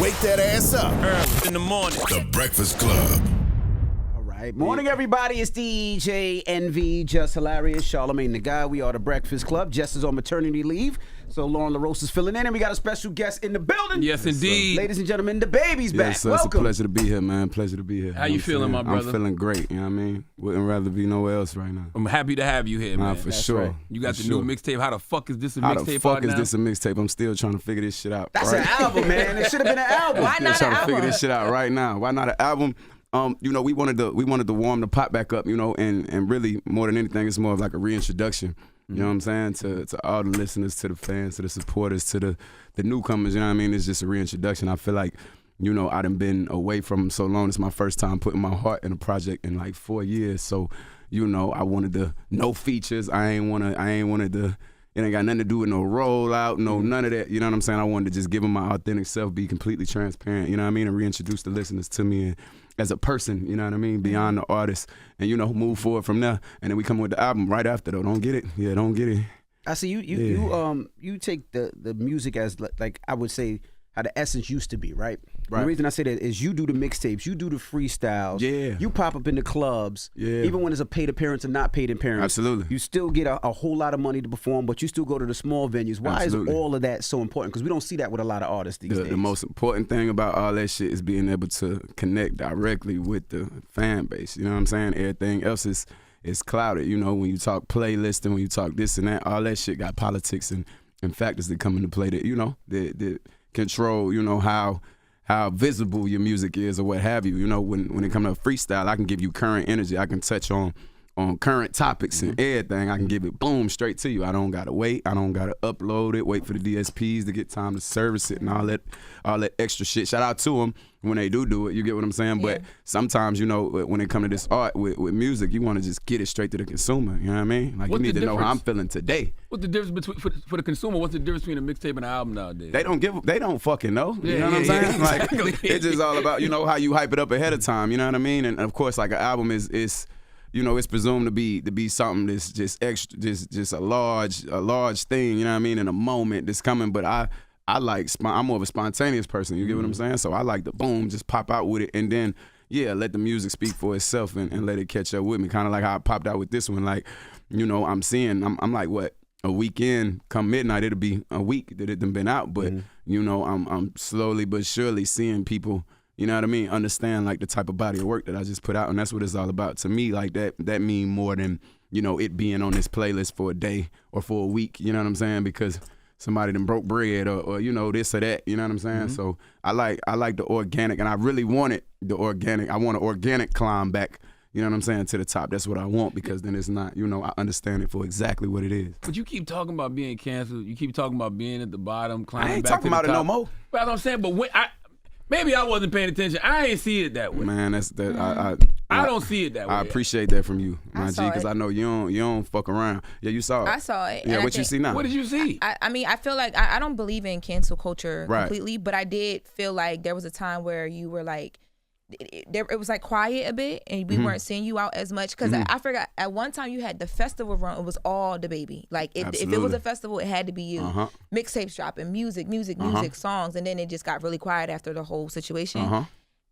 wake that ass up. Early in the morning. The Breakfast Club. All right. Morning, everybody. It's DJ NV, Jess Hilarious, Charlamagne the Guy. We are the Breakfast Club. Jess is on maternity leave, so Lauren LaRose is filling in, and we got a special guest in the building. Yes, indeed. Ladies and gentlemen, DaBaby's back. Yes, sir. Welcome. It's a pleasure to be here, man. Pleasure to be here. How you feeling, my brother? I'm feeling great, you know what I mean? Wouldn't rather be nowhere else right now. I'm happy to have you here, man. For sure. right. You got For the sure. new mixtape. How the fuck is this a How mixtape? the fuck is now? this a mixtape? I'm still trying to figure this shit out. That's right? an album, man. It should have been an album. Why not Trying an to figure album? this shit out right now. Why not an album? You know, we wanted to warm the pot back up, you know, and really more than anything, it's more of like a reintroduction. You know what I'm saying? To all the listeners, to the fans, to the supporters, to the newcomers, you know what I mean? It's just a reintroduction. I feel like, you know, I done been away from them so long. It's my first time putting my heart in a project in like 4 years. So, you know, I wanted to no features. I ain't wanted to. It ain't got nothing to do with no rollout, none of that. You know what I'm saying? I wanted to just give them my authentic self, be completely transparent, you know what I mean? And reintroduce the listeners to me as a person, you know what I mean? Beyond the artist. And, you know, move forward from there. And then we come with the album right after, though. Don't get it? Yeah, don't get it. I see you take the music as like I would say how the essence used to be, right? Right. The reason I say that is you do the mixtapes, you do the freestyles. Yeah. You pop up in the clubs. Yeah. Even when it's a paid appearance or not paid appearance. Absolutely. You still get a whole lot of money to perform, but you still go to the small venues. Why Absolutely. is all of that so important? Because we don't see that with a lot of artists these days. The most important thing about all that shit is being able to connect directly with the fan base. You know what I'm saying? Everything else is clouded. You know, when you talk playlist and when you talk this and that, all that shit got politics and factors that come into play that, you know, that control, you know, how visible your music is or what have you. You know, when it comes to freestyle, I can give you current energy. I can touch on current topics and everything. I can give it boom straight to you. I don't gotta wait. I don't gotta upload it. Wait for the DSPs to get time to service it and all that extra shit. Shout out to them when they do it. You get what I'm saying? Yeah. But sometimes, you know, when it comes to this art with music, you want to just get it straight to the consumer. You know what I mean? Like What's you need the to know how I'm difference? feeling today. What's the difference between for the consumer? What's the difference between a mixtape and an album nowadays? They don't fucking know. You Yeah, know what I'm yeah, saying? yeah, Like exactly. it's just all about, you know, how you hype it up ahead of time. You know what I mean? And of course, like an album is you know, it's presumed to be something that's just extra, just a large thing. You know what I mean? In a moment that's coming. But I'm more of a spontaneous person. You get what I'm saying? So I like to boom, just pop out with it, and then let the music speak for itself and let it catch up with me. Kind of like how I popped out with this one. Like, you know, I'm like what. A weekend, come midnight, it'll be a week that it done been out. But you know, I'm slowly but surely seeing people, you know what I mean, understand like the type of body of work that I just put out, and that's what it's all about to me. Like that mean more than, you know, it being on this playlist for a day or for a week. You know what I'm saying? Because somebody done broke bread or you know, this or that. You know what I'm saying? So I like the organic, and I really wanted the organic. I want an organic climb back. You know what I'm saying, to the top. That's what I want, because then it's not, you know, I understand it for exactly what it is. But you keep talking about being canceled. You keep talking about being at the bottom, climbing I ain't back talking to the about it top. no more. But that's what I'm saying. But maybe I wasn't paying attention. I ain't see it that way. Man, that's that. I don't see it that way. I appreciate that from you, my G, saw because it. I know you don't fuck around. Yeah, you saw it. I saw it. Yeah, and what you see now? What did you see? I mean, I feel like I don't believe in cancel culture Right. completely, but I did feel like there was a time where you were like, it was like quiet a bit, and we weren't seeing you out as much. Because I forgot, at one time you had the festival run, it was all DaBaby. Like if it was Absolutely. a festival, it had to be you. Mixtapes dropping, music, songs, and then it just got really quiet after the whole situation.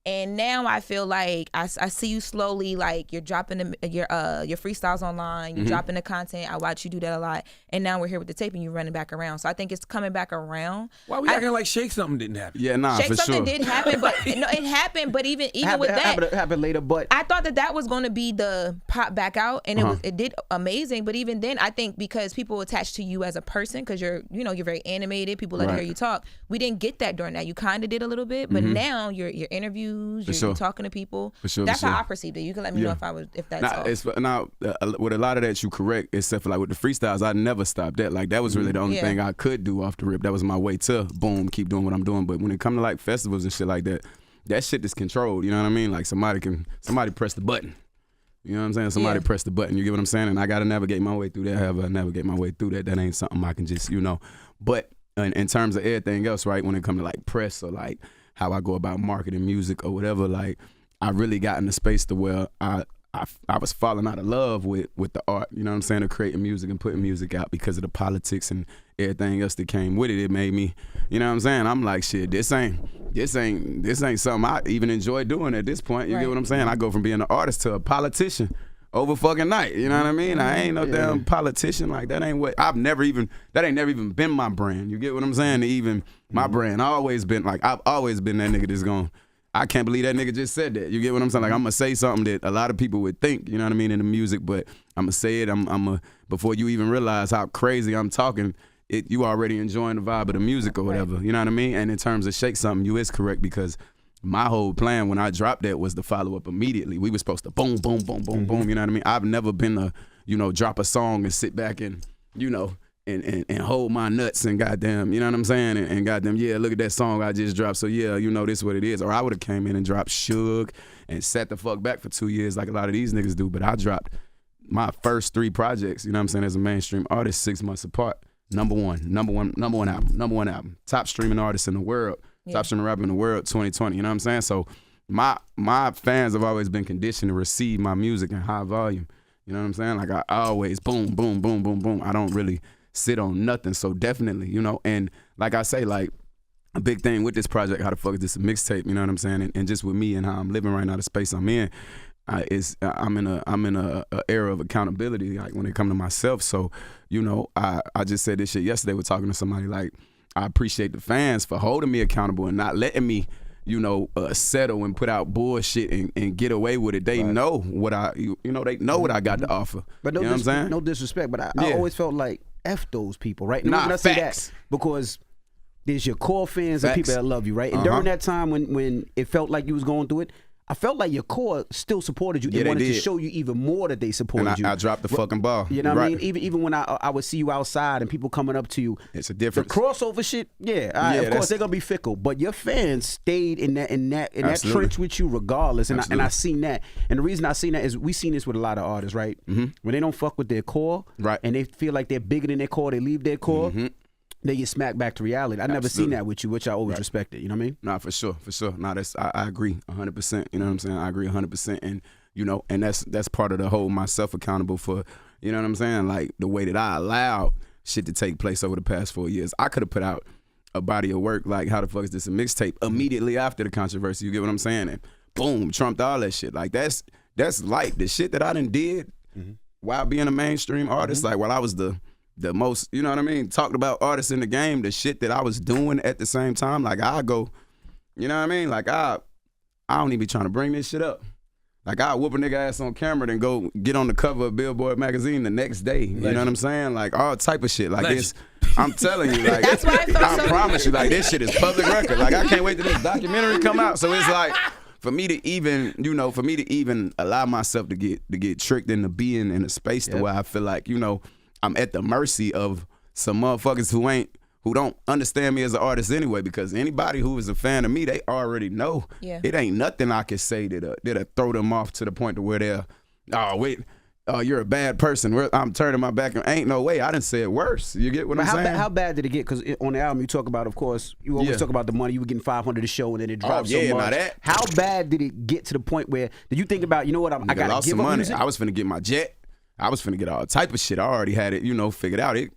And now I feel like I see you slowly, like you're dropping your freestyles online, you're dropping the content. I watch you do that a lot. And now we're here with the tape and you're running back around. So I think it's coming back around. Why we acting like Shake Something didn't happen? Yeah, nah, Shake for Something sure. did happen, but no, it happened. But even with that, happened later, but I thought that was going to be the pop back out, and it did amazing. But even then, I think because people attached to you as a person, because you're very animated, people let to hear you talk. We didn't get that during that. You kind of did a little bit, but now your interviews, you're talking to people. For sure, That's for how sure. I perceived it. You can let me know if that's off. With a lot of that, you correct, except for like with the freestyles, I never stopped that. Like that was really the only thing I could do off the rip. That was my way to boom, keep doing what I'm doing. But when it comes to like festivals and shit like that, that shit is controlled. You know what I mean? Like somebody press the button. You know what I'm saying? Somebody press the button. You get what I'm saying? And I gotta navigate my way through that. However I navigate my way through that, that ain't something I can just, you know. But in terms of everything else, right? When it comes to like press or like how I go about marketing music or whatever, like I really got in the space to where I was falling out of love with the art, you know what I'm saying, of creating music and putting music out because of the politics and everything else that came with it. It made me, you know what I'm saying, I'm like, shit, this ain't something I even enjoy doing at this point. You get what I'm saying? I go from being an artist to a politician over fucking night. You know what I mean? I ain't no damn politician. Like, that ain't what that ain't never even been my brand. You get what I'm saying? Even my brand, I've always been that nigga that's going, I can't believe that nigga just said that. You get what I'm saying? Like, I'm gonna say something that a lot of people would think, you know what I mean, in the music, but I'm gonna say it. Before you even realize how crazy I'm talking, you already enjoying the vibe of the music or whatever. You know what I mean? And in terms of Shake Something, you is correct, because my whole plan when I dropped that was to follow up immediately. We were supposed to boom, boom, boom, boom, boom. You know what I mean? I've never been to, drop a song and sit back and, and hold my nuts and goddamn, you know what I'm saying? And goddamn, yeah, look at that song I just dropped. So yeah, this is what it is. Or I would have came in and dropped Suge and sat the fuck back for 2 years like a lot of these niggas do. But I dropped my first 3 projects, you know what I'm saying, as a mainstream artist 6 months apart. Number one album. Top streaming artist in the world. Yeah. Top streaming rapper in the world 2020. You know what I'm saying? So my fans have always been conditioned to receive my music in high volume. You know what I'm saying? Like, I always boom, boom, boom, boom, boom. I don't really sit on nothing. So definitely, and like I say, like, a big thing with this project, how the fuck is this a mixtape? You know what I'm saying? And just with me and how I'm living right now, the space I'm in, I'm in a era of accountability, like, when it come to myself. So, I just said this shit yesterday. We're talking to somebody, like, I appreciate the fans for holding me accountable and not letting me, settle and put out bullshit and get away with it. They know what they know what I got to offer. But no disrespect, but I always felt like F those people, right? And I say that because there's your core fans and people that love you, right? And during that time when it felt like you was going through it, I felt like your core still supported you. They wanted to show you even more that they supported you. I dropped the fucking ball. You know what I mean? Even when I would see you outside and people coming up to you. It's a difference. The crossover shit, of course they're gonna be fickle. But your fans stayed in that trench with you regardless. And I seen that. And the reason I seen that is we seen this with a lot of artists, right? Mm-hmm. When they don't fuck with their core, right, and they feel like they're bigger than their core, they leave their core. Mm-hmm. They get smacked back to reality. I never seen that with you, which I always respected. You know what I mean? Nah, for sure. Nah, I agree 100%. You know what I'm saying? I agree 100%. And and that's part of the whole myself accountable for. You know what I'm saying? Like, the way that I allowed shit to take place over the past 4 years. I could have put out a body of work like How the Fuck Is This a Mixtape immediately after the controversy. You get what I'm saying? And boom, trumped all that shit. Like, that's light. The shit that I done did while being a mainstream artist, like, while I was the most, you know what I mean, talked about artists in the game, the shit that I was doing at the same time, like, I go, you know what I mean, like, I don't even be trying to bring this shit up. Like, I whoop a nigga ass on camera and go get on the cover of Billboard magazine the next day. You know what I'm saying? Like, all type of shit. Like, this, I'm telling you, like, that's why I promise you, like, this shit is public record. Like, I can't wait till this documentary come out. So it's like, for me to even, allow myself to get tricked into being in a space to where I feel like, I'm at the mercy of some motherfuckers who don't understand me as an artist anyway, because anybody who is a fan of me, they already know. Yeah. It ain't nothing I can say that'll throw them off to the point to where they're, you're a bad person. I'm turning my back. Ain't no way. I didn't say it worse. You get what I'm saying? How bad did it get? Because on the album you talk about, of course, you always talk about the money. You were getting $500 a show and then it dropped so much. Now that. How bad did it get to the point where, did you think about, I got to give up money. music? I was finna get my jet. I was finna get all type of shit. I already had it, figured out. I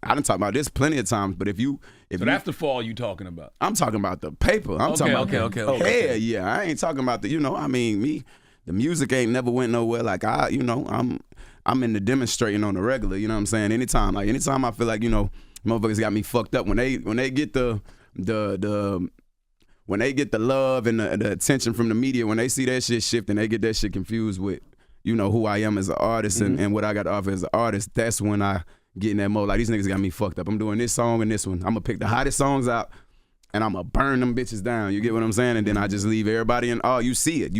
done talked about this plenty of times, but So that's the fall you talking about? I'm talking about the paper. Okay. Yeah, I ain't talking about the, the music ain't never went nowhere. Like, I'm in the demonstrating on the regular, you know what I'm saying? Anytime I feel like, motherfuckers got me fucked up, when they get the love and the attention from the media, when they see that shit shift and they get that shit confused with, who I am as an artist and what I got to offer as an artist, that's when I get in that mode. Like, these niggas got me fucked up. I'm doing this song and this one. I'm going to pick the hottest songs out and I'm going to burn them bitches down. You get what I'm saying? And then I just leave everybody in. You see it.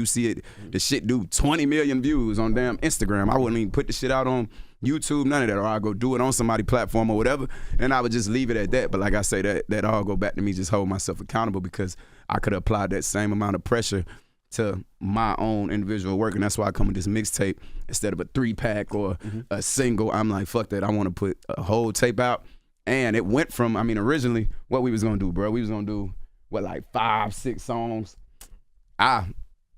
The shit do 20 million views on damn Instagram. I wouldn't even put the shit out on YouTube, none of that. Or I'll go do it on somebody's platform or whatever. And I would just leave it at that. But like I say, that all go back to me just holding myself accountable, because I could apply that same amount of pressure to my own individual work. And that's why I come with this mixtape instead of a 3-pack or a single. I'm like, fuck that. I want to put a whole tape out. And it went from, originally, what we was going to do, bro, we was going to do, 5, 6 songs. I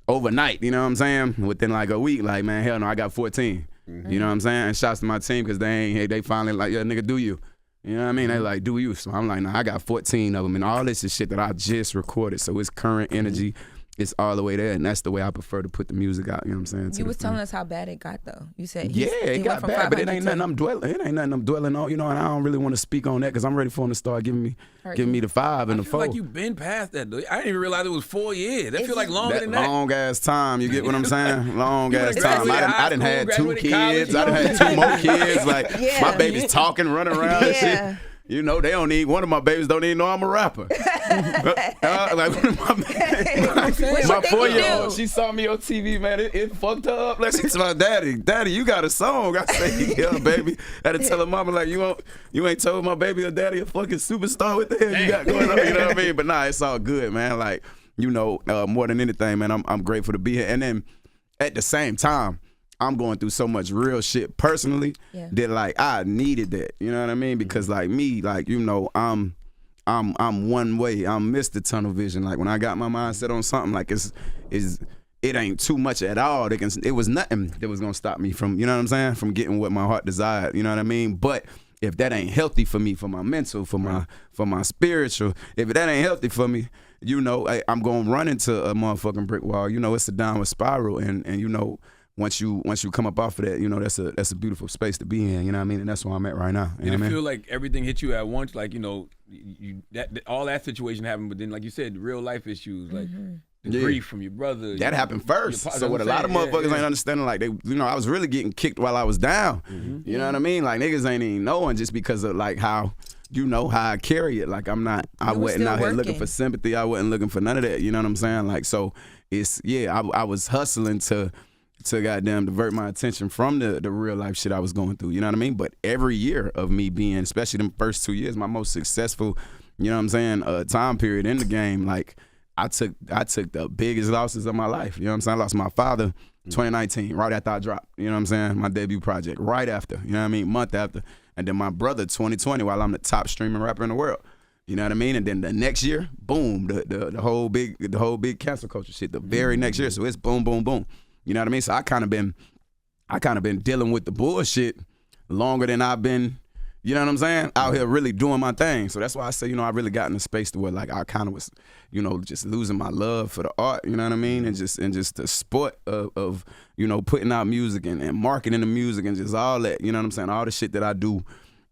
overnight, you know what I'm saying? Within like a week, like, man, hell no, I got 14. You know what I'm saying? And shouts to my team because they finally like, yeah, nigga, do you. You know what I mean? They like, do you. So I'm like, nah, I got 14 of them. And all this is shit that I just recorded. So it's current energy. It's all the way there. And that's the way I prefer to put the music out. You know what I'm saying? You was telling us how bad it got, though. You said it got bad, but it ain't nothing I'm dwelling on. You know, and I don't really want to speak on that because I'm ready for him to start giving me the 5 and the 4. I feel like you've been past that, though. I didn't even realize it was 4 years. That feel like longer than that. Long ass time. You get what I'm saying? Long ass time. I done had 2 kids. I done had 2 more kids. Like, my baby's talking, running around and shit. You know, one of my babies don't even know I'm a rapper. Like, my 4-year-old, she saw me on TV, man. It fucked her up. Like, she told my daddy, you got a song. I say, yeah, baby. I had to tell her mama, like, you ain't told my baby or daddy a fucking superstar. What the hell you got going on? You know what I mean? But nah, it's all good, man. Like, you know, more than anything, man, I'm grateful to be here. And then at the same time, I'm going through so much real shit personally that like I needed that. You know what I mean? Because like me, like, you know, I'm one way. I'm Mr. Tunnel Vision. Like when I got my mindset on something, like it ain't too much at all. It was nothing that was gonna stop me from, you know what I'm saying, from getting what my heart desired. You know what I mean? But if that ain't healthy for me, for my mental, for my spiritual, if that ain't healthy for me, you know, I'm gonna run into a motherfucking brick wall. You know, it's a downward spiral, and you know. Once you come up off of that, you know, that's a beautiful space to be in, you know what I mean? And that's where I'm at right now. Did it feel like everything hit you at once? Like, you know, all that situation happened, but then, like you said, real life issues, like the grief from your brother. That happened first. So what a lot of motherfuckers ain't understanding, like, they, you know, I was really getting kicked while I was down. You know what I mean? Like, niggas ain't even knowing just because of, like, how, you know, how I carry it. Like, I wasn't out here looking for sympathy. I wasn't looking for none of that. You know what I'm saying? Like, so it's, I was hustling to goddamn divert my attention from the real life shit I was going through, you know what I mean? But every year of me being, especially them first 2 years, my most successful, you know what I'm saying, time period in the game, like I took the biggest losses of my life, you know what I'm saying? I lost my father 2019, right after I dropped, you know what I'm saying, my debut project, right after, you know what I mean, month after. And then my brother 2020 while I'm the top streaming rapper in the world. You know what I mean? And then the next year, boom, the whole big cancel culture shit, the very next year. So it's boom, boom, boom. You know what I mean? So I kind of been dealing with the bullshit longer than I've been, you know what I'm saying, out here really doing my thing. So that's why I say, you know, I really got in a space to where like I kind of was, you know, just losing my love for the art, you know what I mean? And just the sport of you know, putting out music and marketing the music and just all that, you know what I'm saying? All the shit that I do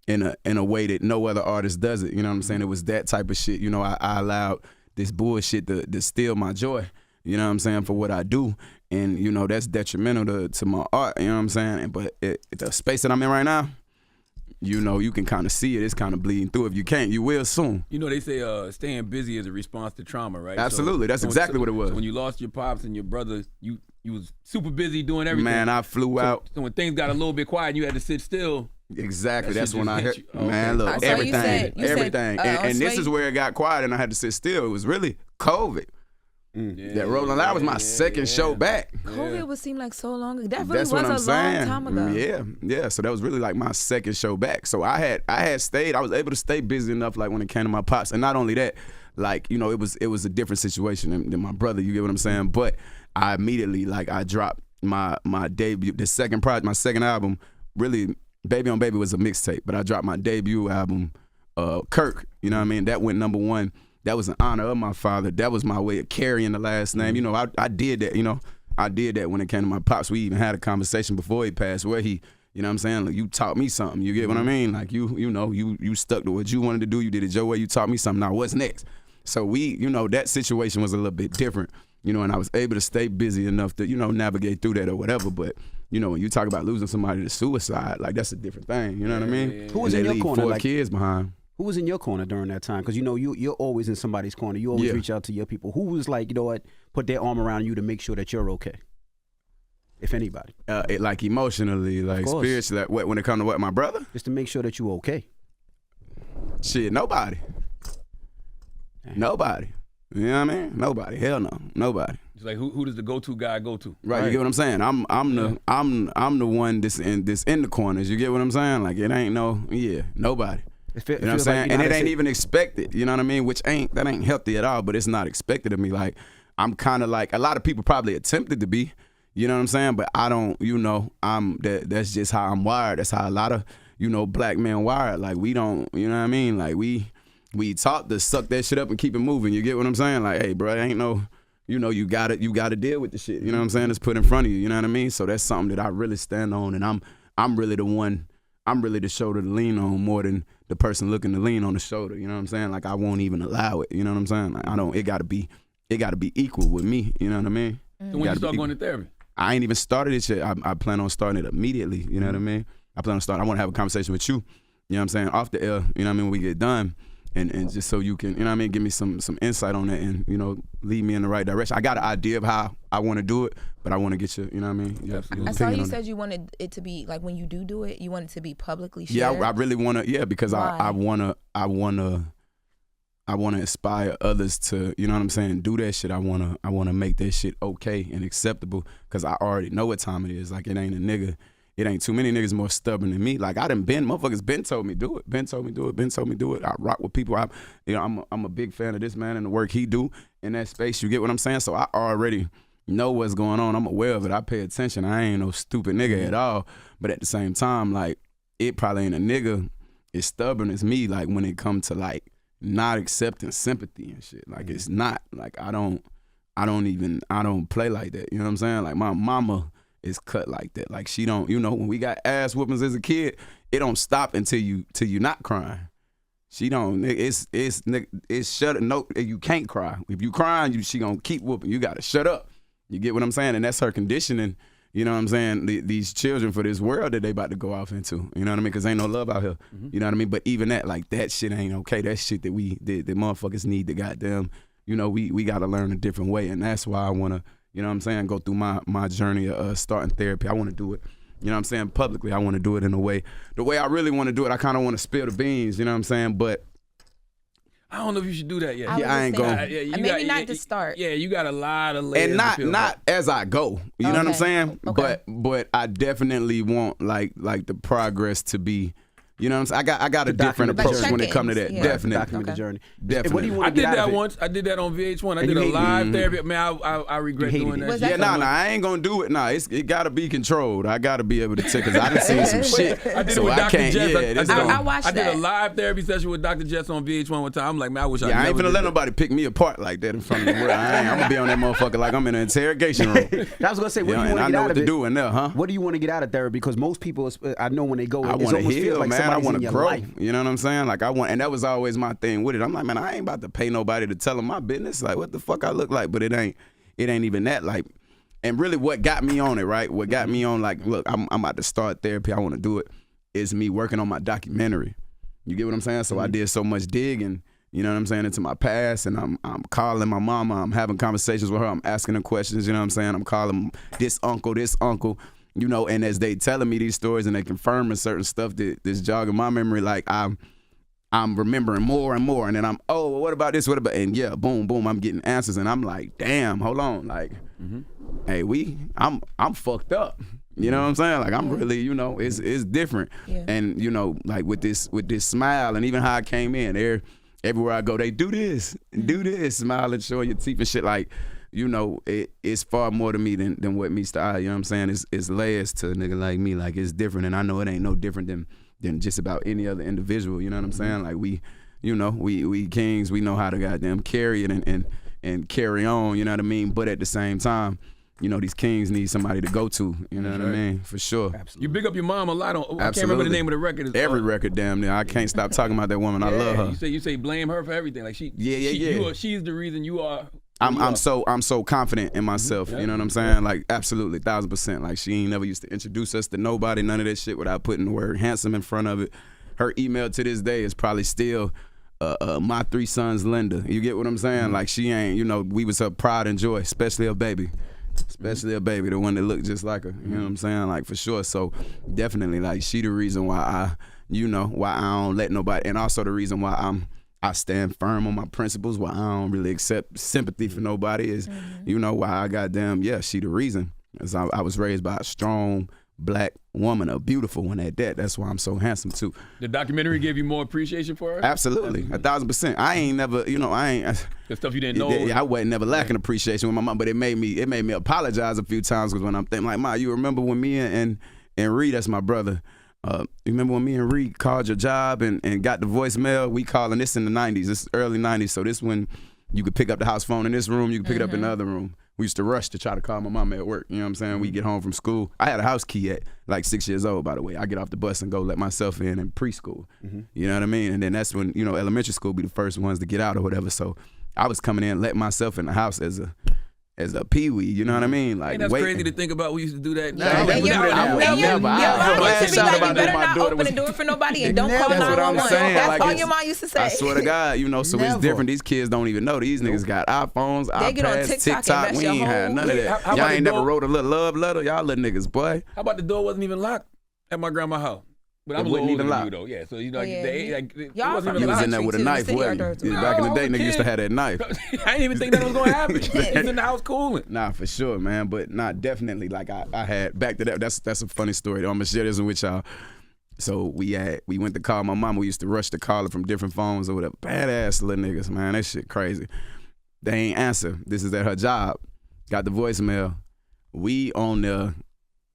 in a way that no other artist does it, you know what I'm saying? It was that type of shit, you know, I allowed this bullshit to steal my joy, you know what I'm saying, for what I do. And, you know, that's detrimental to my art, you know what I'm saying? But the space that I'm in right now, you know, you can kind of see it. It's kind of bleeding through. If you can't, you will soon. You know, they say staying busy is a response to trauma, right? Absolutely. That's exactly what it was. So when you lost your pops and your brother, you was super busy doing everything. Man, I flew out. So when things got a little bit quiet and you had to sit still. Exactly. That's when I heard, man, look, everything. And this is where it got quiet and I had to sit still. It was really COVID. That Rolling Loud was my second show back. COVID would seem like so long ago. That really was a long time ago. Yeah. So that was really like my second show back. So I had stayed. I was able to stay busy enough, like when it came to my pops. And not only that, like, you know, it was a different situation than my brother. You get what I'm saying? But I immediately, like, I dropped my debut, my second album. Really, Baby on Baby was a mixtape, but I dropped my debut album, Kirk. You know what I mean? That went #1. That was an honor of my father. That was my way of carrying the last name. You know, I did that, you know. I did that when it came to my pops. We even had a conversation before he passed where he, you know what I'm saying? Like, you taught me something. You get what I mean? Like, you know, you stuck to what you wanted to do. You did it your way. You taught me something. Now, what's next? So we, you know, that situation was a little bit different, you know, and I was able to stay busy enough to, you know, navigate through that or whatever. But, you know, when you talk about losing somebody to suicide, like, that's a different thing. You know what I mean? Who was in your corner? 4 kids behind. Who was in your corner during that time? Because, you know, you're always in somebody's corner. You always reach out to your people. Who was like, you know what, put their arm around you to make sure that you're okay? If anybody. Like emotionally, like spiritually, like when it comes to what, my brother? Just to make sure that you're okay. Shit, nobody. Nobody. You know what I mean? Nobody. Hell no. Nobody. It's like who does the go-to guy go to? Right. You get what I'm saying? I'm the one that's in the corners. You get what I'm saying? Like, it ain't nobody. You know what I'm saying? And it ain't even expected. You know what I mean? That ain't healthy at all. But it's not expected of me. Like, I'm kind of like, a lot of people probably attempted to be, you know what I'm saying? But I don't, you know, that's just how I'm wired. That's how a lot of, you know, black men wired. Like, we don't, you know what I mean? Like, we taught to suck that shit up and keep it moving. You get what I'm saying? Like, hey, bro, ain't no, you know, you gotta deal with the shit. You know what I'm saying? It's put in front of you. You know what I mean? So that's something that I really stand on, and I'm really the one. I'm really the shoulder to lean on more than the person looking to lean on the shoulder. You know what I'm saying? Like, I won't even allow it. You know what I'm saying? Like, I don't. It gotta be equal with me. You know what I mean? So when you start going to therapy? I ain't even started it yet. I plan on starting it immediately. You know what I mean? I plan on starting. I want to have a conversation with you. You know what I'm saying? Off the air. You know what I mean? When we get done. And just so you can, you know what I mean, give me some insight on that and, you know, lead me in the right direction. I got an idea of how I want to do it, but I want to get you, you know what I mean? Yeah, I saw you said you wanted it to be, like, when you do it, you want it to be publicly shared. Yeah, I really want to, because I want to inspire others to, you know what I'm saying, do that shit. I want to make that shit okay and acceptable, because I already know what time it is. Like, it ain't a nigga. It ain't too many niggas more stubborn than me. Like, motherfuckers been told me do it. Been told me do it. I rock with people. I'm a big fan of this man and the work he do in that space. You get what I'm saying? So I already know what's going on. I'm aware of it. I pay attention. I ain't no stupid nigga at all. But at the same time, like, it probably ain't a nigga as stubborn as me, like, when it come to, like, not accepting sympathy and shit. Like, it's not. Like, I don't play like that. You know what I'm saying? Like, my mama is cut like that. Like, she don't, you know, when we got ass whoopings as a kid, it don't stop until you not crying. She don't, it's shut up. No, you can't cry. If you crying, she gonna keep whooping. You gotta shut up. You get what I'm saying? And that's her conditioning, you know what I'm saying, these children for this world that they about to go off into. You know what I mean? Because ain't no love out here. You know what I mean? But even that, like, that shit ain't okay. That shit that the motherfuckers need to goddamn, you know, we gotta learn a different way. And that's why I wanna, you know what I'm saying, go through my journey of starting therapy. I want to do it, you know what I'm saying, publicly. I want to do it in a way. The way I really want to do it, I kind of want to spill the beans, you know what I'm saying, but I don't know if you should do that yet. I ain't going. Maybe not to start. Yeah, you got a lot of layers. And not as I go, you know what I'm saying? Okay. But I definitely want, like the progress to be, you know what I'm saying? I got a different approach when it comes to that. Yeah. Definitely. Document the journey. Definitely. What do you want I to did get out that of it? once. I did that on VH1. I did a live therapy. Man, I regret doing that. Yeah, I ain't gonna do it. Nah, it gotta be controlled. I gotta be able to take, because I done seen some shit. I did it with Dr. Jess. I watched that. I did a live therapy session with Dr. Jess on VH1 one time. I'm like, man, I wish I ain't finna let nobody pick me apart like that in front of the world. I'm gonna be on that motherfucker like I'm in an interrogation room. I was gonna say, what do you want to get out of it? I know what to do in there, huh? What do you want to get out of therapy? Because most people, I know when they go, I want to heal, like man. I want to grow. Life. You know what I'm saying? Like, and that was always my thing with it. I'm like, man, I ain't about to pay nobody to tell them my business. Like, what the fuck I look like? But it ain't even that. Like, and really what got me on it, right? What got me on, like, look, I'm about to start therapy. I want to do it. Is me working on my documentary. You get what I'm saying? So I did so much digging, you know what I'm saying, into my past, and I'm calling my mama. I'm having conversations with her. I'm asking her questions, you know what I'm saying? I'm calling this uncle, you know, and as they telling me these stories and they confirming certain stuff that's jogging my memory, like I'm remembering more and more, and then what about this, and yeah, boom, I'm getting answers, and I'm like, damn, hold on, like, hey, I'm fucked up, you know what I'm saying? Like, I'm really, you know, it's different, and you know, like with this smile, and even how I came in, everywhere I go, they do this, smile and show your teeth and shit, like, you know, it's far more to me than what meets the eye. You know what I'm saying? It's layers to a nigga like me. Like, it's different, and I know it ain't no different than just about any other individual. You know what I'm saying? Like, we kings, we know how to goddamn carry it and carry on. You know what I mean? But at the same time, you know, these kings need somebody to go to. You know what I mean? For sure. Absolutely. You big up your mom a lot. I can't remember the name of the record. Every record, damn near. I can't stop talking about that woman. I love her. You say blame her for everything. Like, she's the reason you are. I'm so confident in myself, you know what I'm saying? Like, absolutely, 1,000%. Like, she ain't never used to introduce us to nobody, none of that shit, without putting the word handsome in front of it. Her email to this day is probably still my 3 sons Linda. You get what I'm saying? Like, she ain't, you know, we was her pride and joy, especially her baby. The one that looked just like her. You know what I'm saying? Like, for sure. So definitely, like, she the reason why I don't let nobody, and also the reason why I stand firm on my principles, why I don't really accept sympathy for nobody is, you know, why I she the reason. As I was raised by a strong black woman, a beautiful one at that. That's why I'm so handsome too. The documentary gave you more appreciation for her? Absolutely. 1,000%. I ain't never, the stuff you didn't know. I wasn't never lacking appreciation with my mom, but it made me apologize a few times because when I'm thinking like, Ma, you remember when me and Reed, that's my brother, you remember when me and Reed called your job and got the voicemail? We calling this in the 90s, this early 90s, so this when you could pick up the house phone in this room, you could pick it up in the other room. We used to rush to try to call my mom at work. You know what I'm saying? We get home from school. I had a house key at like 6 years old, by the way. I get off the bus and go let myself in preschool. You know what I mean? And then that's when, elementary school be the first ones to get out or whatever. So I was coming in, letting myself in the house as a peewee, you know what I mean? Like, that's crazy to think about. We used to do that. Yeah, Now. your mom used to be like, you better not open the door for nobody and don't call 911. That's all your mom used to say. I swear to God, so it's different. These kids don't even know. These niggas got iPhones, they get on iPads, TikTok. We ain't had none of that. Y'all ain't never wrote a little love letter. Y'all little niggas, boy. How about the door wasn't even locked at my grandma's house? But I'm a little older than you, though. Yeah, so it wasn't even you was in there with a knife, wasn't you? Back in the day, niggas used to have that knife. I didn't even think that was gonna happen. He's in the house cooling. Nah, for sure, man. But not definitely. Like I had back to that. That's a funny story. I'm gonna share this with y'all. So we went to call my mama. We used to rush to call her from different phones or whatever. Badass little niggas, man. That shit crazy. They ain't answer. This is at her job. Got the voicemail. We on the.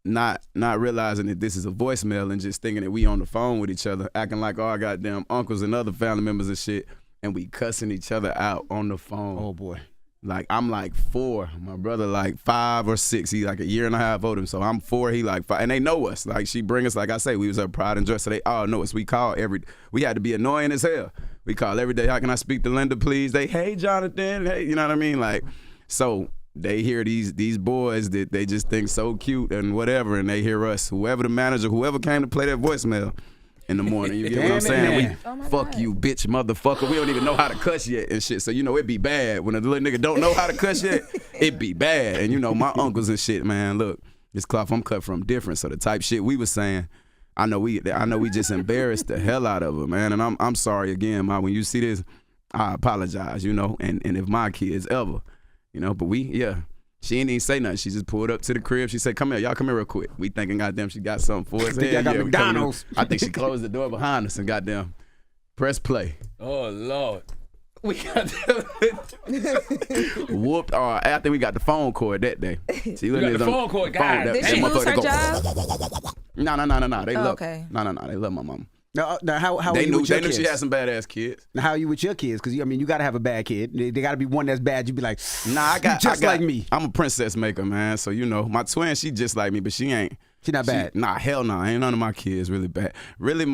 Not realizing that this is a voicemail and just thinking that we on the phone with each other, acting like our goddamn uncles and other family members and shit, and we cussing each other out on the phone. Oh boy. Like I'm like 4, my brother like 5 or 6. He like a year and a half older, so I'm 4, he like 5, and they know us. Like she bring us, like I say, we was her pride and joy, so they all know us. We call we had to be annoying as hell. We call every day. How can I speak to Linda, please? Hey Jonathan, hey, you know what I mean? Like so. They hear these boys that they just think so cute and whatever, and they hear us, whoever the manager, whoever came to play that voicemail in the morning. You get what I'm saying? Fuck you, bitch, motherfucker. We don't even know how to cuss yet and shit. So, it be bad. When a little nigga don't know how to cuss yet, it be bad. And, my uncles and shit, man, look, this cloth I'm cut from different. So the type shit we was saying, I know we just embarrassed the hell out of her, man. And I'm sorry again, Ma. When you see this, I apologize, and if my kids ever. But she ain't even say nothing. She just pulled up to the crib. She said, come here, y'all come here real quick. We thinking, goddamn, she got something for us. I got McDonald's. I think she closed the door behind us and goddamn, press play. Oh, Lord. We got whooped. I think we got the phone cord that day. See, you got the phone cord, God. Did she lose her job? No. They love. Okay. No. They love my mama. Now how they are you knew with your they kids? knew she had some badass kids. Now, how are you with your kids? Because you got to have a bad kid. They got to be one that's bad. You be like, nah, I got like me. I'm a princess maker, man. So my twin, she just like me, but she ain't. She not bad. Nah, hell no. Ain't none of my kids really bad. Really,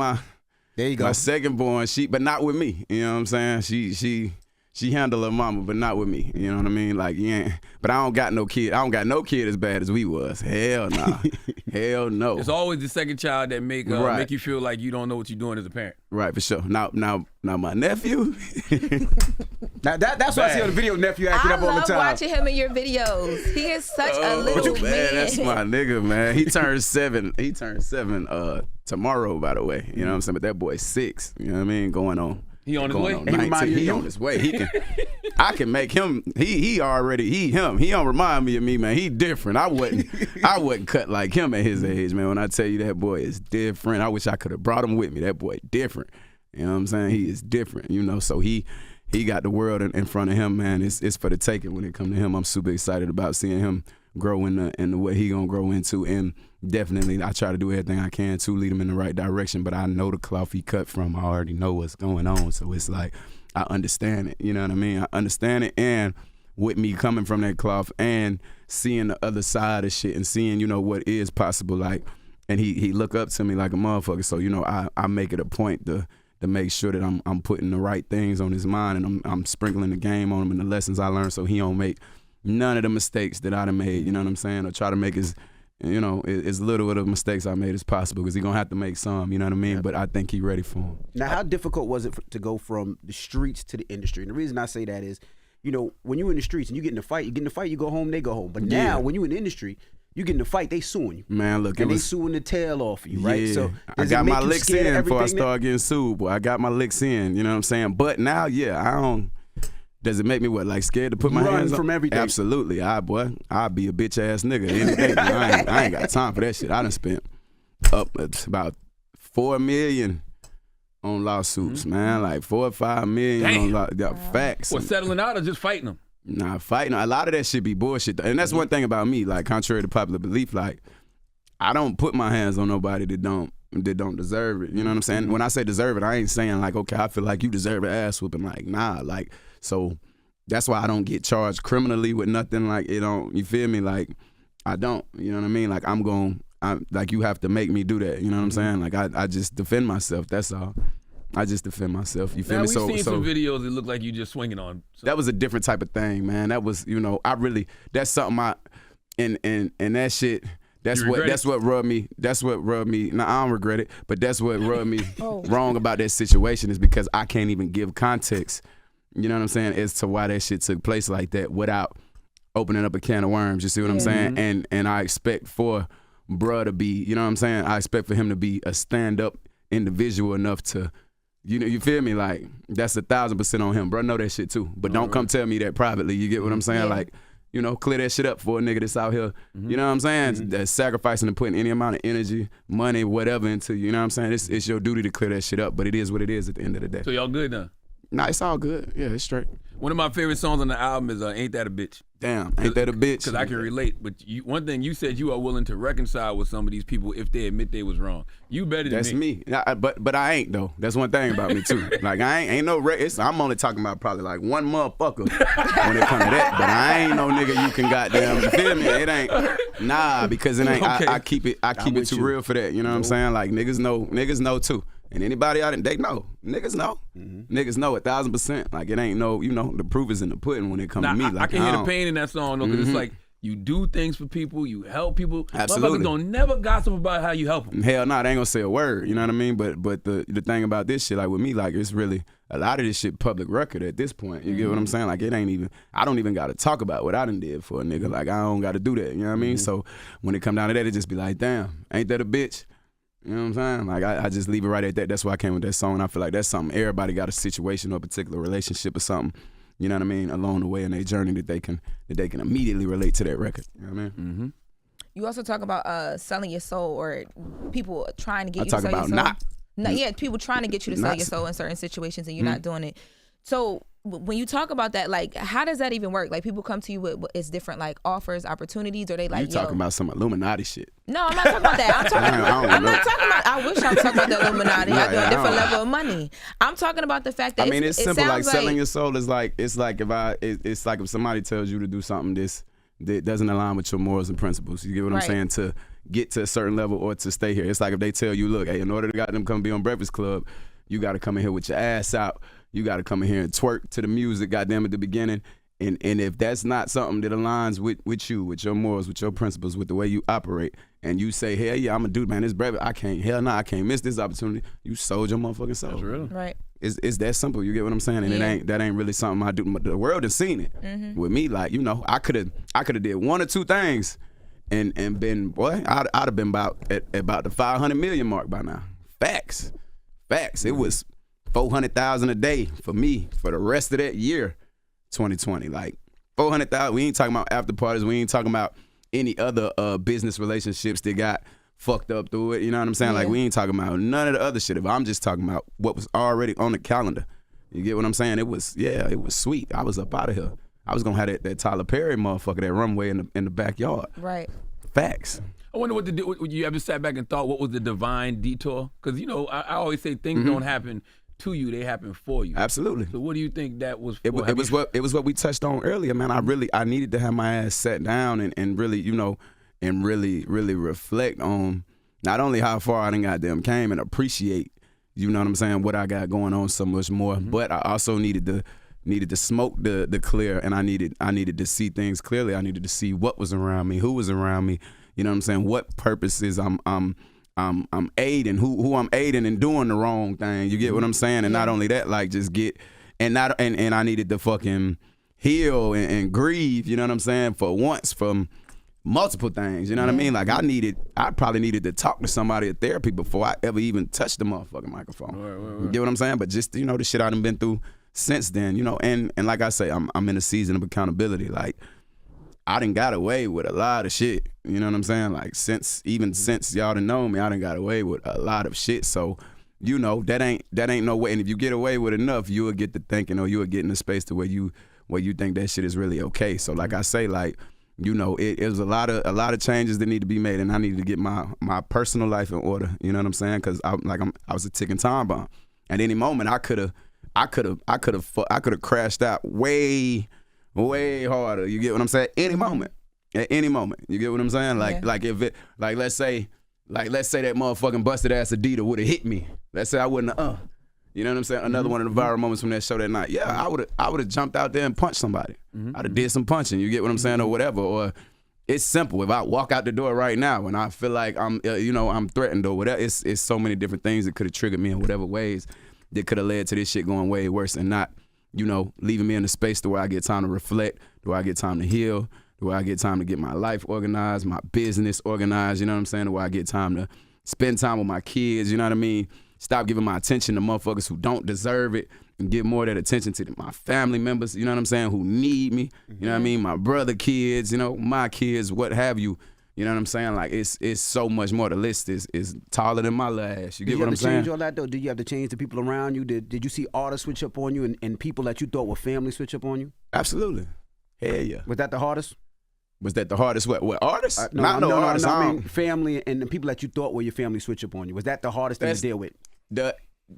there you go. My second born, but not with me. You know what I'm saying? She handle her mama, but not with me. You know what I mean? Like, yeah. But I don't got no kid. I don't got no kid as bad as we was. Hell no. Hell no. It's always the second child that make you feel like you don't know what you're doing as a parent. Right, for sure. Now my nephew. Now that's why I see on the video, nephew acting up all the time. I love watching him in your videos. He is such a little man. That's my nigga, man. He turned 7. He turned 7 tomorrow, by the way. You know what I'm saying? But that boy's 6. You know what I mean? Going on. He on his way. He on his way. He can. I can make him. He don't remind me of me, man. He different. I wouldn't cut like him at his age, man. When I tell you that boy is different, I wish I could have brought him with me. That boy different. You know what I'm saying? He is different. So he got the world in front of him, man. It's for the taking when it comes to him. I'm super excited about seeing him grow in the way he gonna grow into, and definitely I try to do everything I can to lead him in the right direction, but I know the cloth he cut from. I already know what's going on, so it's like I understand it, you know what I mean? I understand it, and with me coming from that cloth and seeing the other side of shit and seeing, what is possible, like, and he look up to me like a motherfucker, so I make it a point to make sure that I'm putting the right things on his mind, and I'm sprinkling the game on him and the lessons I learned, so he don't make none of the mistakes that I done made, you know what I'm saying? Or try to make as little of the mistakes I made as possible, because he gonna have to make some, you know what I mean? Yeah. But I think he ready for them. Now, how difficult was it to go from the streets to the industry? And the reason I say that is, when you in the streets and you get in a fight, you go home, they go home. But now, when you in the industry, you get in a fight, they suing you. Man, look, they suing the tail off of you, right? Yeah. So I got my licks in before I start getting sued, boy. I got my licks in, you know what I'm saying? But now, Does it make me like scared to put my hands on? From everything? Absolutely. I'd be a bitch ass nigga any day. I ain't got time for that shit. I done spent up about $4 million on lawsuits, man. Like $4 or $5 million on facts. What, settling out or just fighting them? Nah, fighting. A lot of that shit be bullshit. And that's one thing about me, like contrary to popular belief, like I don't put my hands on nobody that don't deserve it. You know what I'm saying? When I say deserve it, I ain't saying like, okay, I feel like you deserve an ass whooping. Like, nah, like, so that's why I don't get charged criminally with nothing. Like, it don't, you feel me? Like, I don't, you know what I mean? Like, like, you have to make me do that. You know what I'm saying? Like, I just defend myself. That's all. I just defend myself. You feel me? We've seen some videos that look like you just swinging on. That was a different type of thing, man. That was, you know, that's something and that shit, that's what rubbed me. Now, I don't regret it, but that's what rubbed me wrong about that situation is because I can't even give context, you know what I'm saying, as to why that shit took place like that without opening up a can of worms. You see what I'm saying? And I expect for bruh to be, you know what I'm saying? I expect for him to be a stand-up individual enough to, you know, you feel me? Like, that's 1,000% on him. Bruh, know that shit too. But don't come tell me that privately. You get what I'm saying? Like, you know, clear that shit up for a nigga that's out here, you know what I'm saying? That's sacrificing and putting any amount of energy, money, whatever into you, know what I'm saying? It's your duty to clear that shit up, but it is what it is at the end of the day. So y'all good now? Nah, it's all good. Yeah, it's straight. One of my favorite songs on the album is Ain't That a Bitch? Damn, ain't that a bitch? Because I can relate. But one thing you said, you are willing to reconcile with some of these people if they admit they was wrong. You better than me. That's me. But I ain't, though. That's one thing about me, too. Like, I ain't no I'm only talking about probably like one motherfucker when it comes to that. But I ain't no nigga you can goddamn, you feel me? It ain't, nah, because it ain't, okay. I keep it too real for that. You know what I'm saying? Like, niggas know, too. And anybody out there, they know. Niggas know. Niggas know 1,000%. Like, it ain't no, you know, the proof is in the pudding when it comes to me. Like, I can hear the pain in that song, though, because it's like, you do things for people, you help people. Absolutely. Motherfuckers don't never gossip about how you help them. Hell no, they ain't gonna say a word, you know what I mean? But the thing about this shit, like with me, like it's really, a lot of this shit public record at this point. You get what I'm saying? Like it ain't even, I don't even gotta talk about what I done did for a nigga. Like I don't gotta do that, you know what I mean? So when it come down to that, it just be like, damn, ain't that a bitch? You know what I'm saying? Like I just leave it right at that. That's why I came with that song. I feel like that's something, everybody got a situation or a particular relationship or something, you know what I mean, along the way in their journey that they can immediately relate to that record. You know what I mean? You also talk about selling your soul or people trying to get you to sell your soul. People trying to get you to sell your soul in certain situations and you're not doing it. So when you talk about that, like, how does that even work? Like, people come to you with it's different, like, offers, opportunities, or they like, you talking about some Illuminati shit. No, I'm not talking about that. I'm not talking about, I wish I was talking about the Illuminati. I do a different level of money. I'm talking about the fact that it's simple. Like, selling your soul is like, it's like if somebody tells you to do something that doesn't align with your morals and principles. You get what I'm saying? To get to a certain level or to stay here. It's like if they tell you, look, hey, in order to get them come be on Breakfast Club, you got to come in here with your ass out. You got to come in here and twerk to the music, goddamn, at the beginning. And if that's not something that aligns with you, with your morals, with your principles, with the way you operate, and you say, hell yeah, I'm a dude, man, this breakfast, I can't miss this opportunity. You sold your motherfucking soul. That's real. Right. It's that simple. You get what I'm saying? And that ain't really something I do. The world has seen it with me. Like, you know, I could have did one or two things and been, boy, I'd have been about the 500 million mark by now. Facts. It was 400,000 a day for me for the rest of that year, 2020. Like 400,000. We ain't talking about after parties. We ain't talking about any other business relationships that got fucked up through it. You know what I'm saying? Like we ain't talking about none of the other shit. I'm just talking about what was already on the calendar. You get what I'm saying? It was sweet. I was up out of here. I was gonna have that Tyler Perry motherfucker, that runway in the backyard. Right. Facts. I wonder what you ever sat back and thought, what was the divine detour? Because, you know, I always say things don't happen to you, they happen for you. Absolutely. So what do you think that was for? It was what we touched on earlier, man. I needed to have my ass sat down and really, you know, and really reflect on not only how far I done goddamn came and appreciate, you know what I'm saying, what I got going on so much more, but I also needed to smoke the clear, and I needed to see things clearly. I needed to see what was around me, who was around me, you know what I'm saying, what purposes I'm aiding, who I'm aiding and doing the wrong thing. You get what I'm saying? And not only that, like just get and I needed to fucking heal and grieve, you know what I'm saying, for once from multiple things. You know what I mean? Like I probably needed to talk to somebody at therapy before I ever even touched the motherfucking microphone. Right. You get what I'm saying? But just, you know, the shit I done been through since then, you know, and like I say, I'm in a season of accountability. Like, I done got away with a lot of shit. You know what I'm saying? Like, since y'all done known me, I done got away with a lot of shit. So, you know, that ain't no way. And if you get away with enough, you will get to thinking, or you will get in a space to where you think that shit is really okay. So, like I say, like, you know, it was a lot of changes that need to be made, and I needed to get my personal life in order. You know what I'm saying? Because I was a ticking time bomb. At any moment, I could have crashed out way harder. You get what I'm saying? At any moment, you get what I'm saying? Like if it, like let's say that motherfucking busted ass Adidas would have hit me. Let's say I wouldn't have. You know what I'm saying? Another one of the viral moments from that show that night. Yeah, I would have jumped out there and punched somebody. I'd have did some punching. You get what I'm saying, or whatever. Or it's simple. If I walk out the door right now and I feel like I'm threatened or whatever, it's so many different things that could have triggered me in whatever ways that could have led to this shit going way worse and not, you know, leaving me in a space to where I get time to reflect, to where I get time to heal, to where I get time to get my life organized, my business organized. You know what I'm saying? To where I get time to spend time with my kids. You know what I mean? Stop giving my attention to motherfuckers who don't deserve it and give more of that attention to my family members, you know what I'm saying, who need me, you know what I mean, my brother kids, you know, my kids, what have you, you know what I'm saying? Like, it's so much more. The list is taller than my last. You get what I'm saying? Did you have to change all that, though? Did you have to change the people around you? Did you see artists switch up on you and people that you thought were family switch up on you? Absolutely. Hell yeah. Was that the hardest? Was that the hardest? What artists? No, I mean family and the people that you thought were your family switch up on you. Was that the hardest thing to deal with?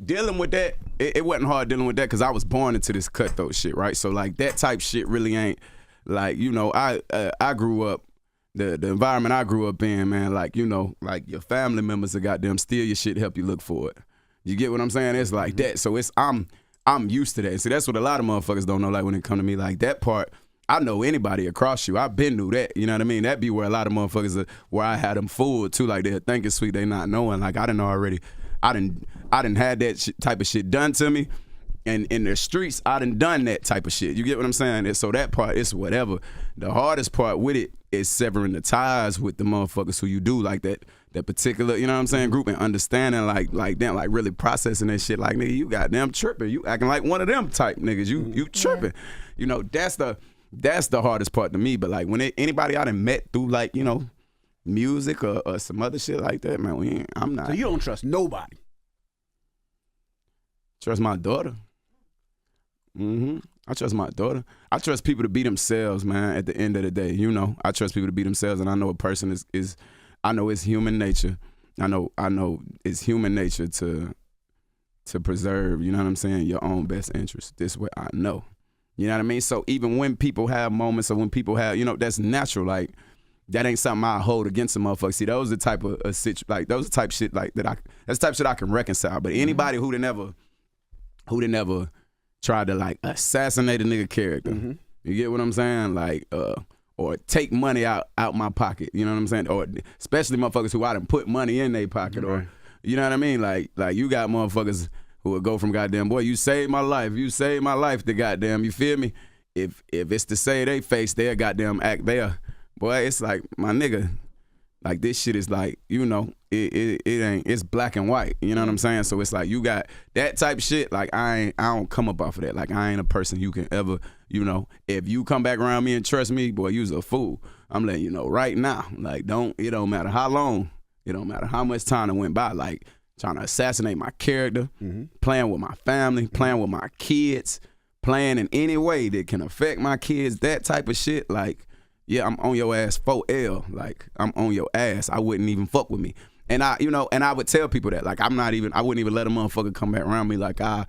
Dealing with that, it wasn't hard dealing with that because I was born into this cutthroat shit, right? So like that type shit really ain't like, you know, I grew up, the environment I grew up in, man, like, you know, like your family members are goddamn steal your shit, help you look for it. You get what I'm saying? It's like that. So I'm used to that. See, that's what a lot of motherfuckers don't know. Like when it come to me, like that part, I know anybody across you. I've been through that. You know what I mean? That be where a lot of motherfuckers are, where I had them fooled too. Like they're thinking sweet, they not knowing. Like I didn't already. I done had that type of shit done to me, and in the streets, I done that type of shit. You get what I'm saying? And so that part is whatever. The hardest part with it is severing the ties with the motherfuckers who you do like that particular, you know what I'm saying, group, and understanding like them, like really processing that shit. Like, nigga, you goddamn tripping. You acting like one of them type niggas. You tripping. Yeah. You know, that's the hardest part to me. But like when anybody I done met through like, you know, music or some other shit like that, man, I'm not. So you don't trust nobody? Trust my daughter. I trust my daughter. I trust people to be themselves, man, at the end of the day. You know, I trust people to be themselves, and I know a person is I know it's human nature. I know it's human nature to preserve, you know what I'm saying, your own best interest. This way I know. You know what I mean? So even when people have moments or when people have, you know, that's natural. Like, that ain't something I hold against a motherfucker. See, those are the type of like those are the type shit like that's the type of shit I can reconcile. But anybody who done never tried to like assassinate a nigga character, you get what I'm saying? Like, or take money out my pocket, you know what I'm saying? Or especially motherfuckers who I done put money in their pocket, or you know what I mean? Like you got motherfuckers who would go from goddamn, boy, you saved my life, to goddamn, you feel me? If it's to say they face, they'll goddamn act there. Boy, it's like, my nigga, like this shit is like, you know, it ain't, it's black and white, you know what I'm saying? So it's like, you got that type of shit, like I don't come up off of that. Like I ain't a person you can ever, you know, if you come back around me and trust me, boy, you's a fool. I'm letting you know right now, like it don't matter how long, it don't matter how much time that went by, like trying to assassinate my character, playing with my family, playing with my kids, playing in any way that can affect my kids, that type of shit, like, yeah, I'm on your ass 4L. Like, I'm on your ass. I wouldn't even fuck with me. And I would tell people that. Like, I wouldn't even let a motherfucker come back around me. Like, I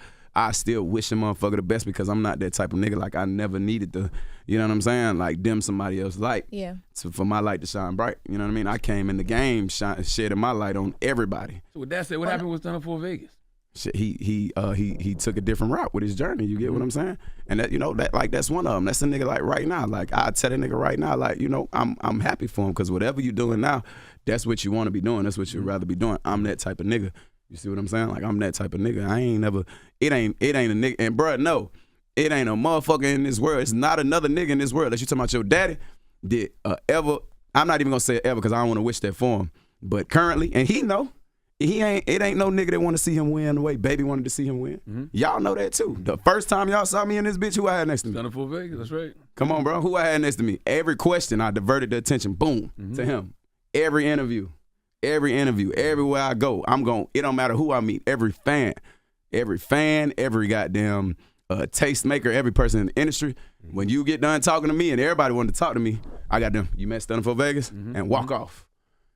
still wish a motherfucker the best because I'm not that type of nigga. Like, I never needed to, you know what I'm saying? Like, dim somebody else's light. Yeah. For my light to shine bright. You know what I mean? I came in the game shedding my light on everybody. So with that said, what happened with Stunna4Vegas? Shit, he took a different route with his journey. You get what I'm saying? And that, you know, that like that's one of them. That's a nigga like right now. Like I tell that nigga right now, like, you know, I'm happy for him because whatever you doing now, that's what you want to be doing. That's what you'd rather be doing. I'm that type of nigga. You see what I'm saying? Like I'm that type of nigga. It ain't a nigga. And bruh, no, it ain't a motherfucker in this world. It's not another nigga in this world that you talking about your daddy did ever. I'm not even gonna say ever because I don't want to wish that for him. But currently, and he know. it ain't no nigga that want to see him win the way Baby wanted to see him win. Y'all know that too. The first time y'all saw me in this bitch, who I had next to me? Stunna4Vegas, that's right. Come on, bro. Who I had next to me? Every question, I diverted the attention, boom, to him. Every interview, everywhere I go, it don't matter who I meet, every fan, every goddamn tastemaker, every person in the industry, when you get done talking to me and everybody wanted to talk to me, I got them, you met Stunna4Vegas, and walk off.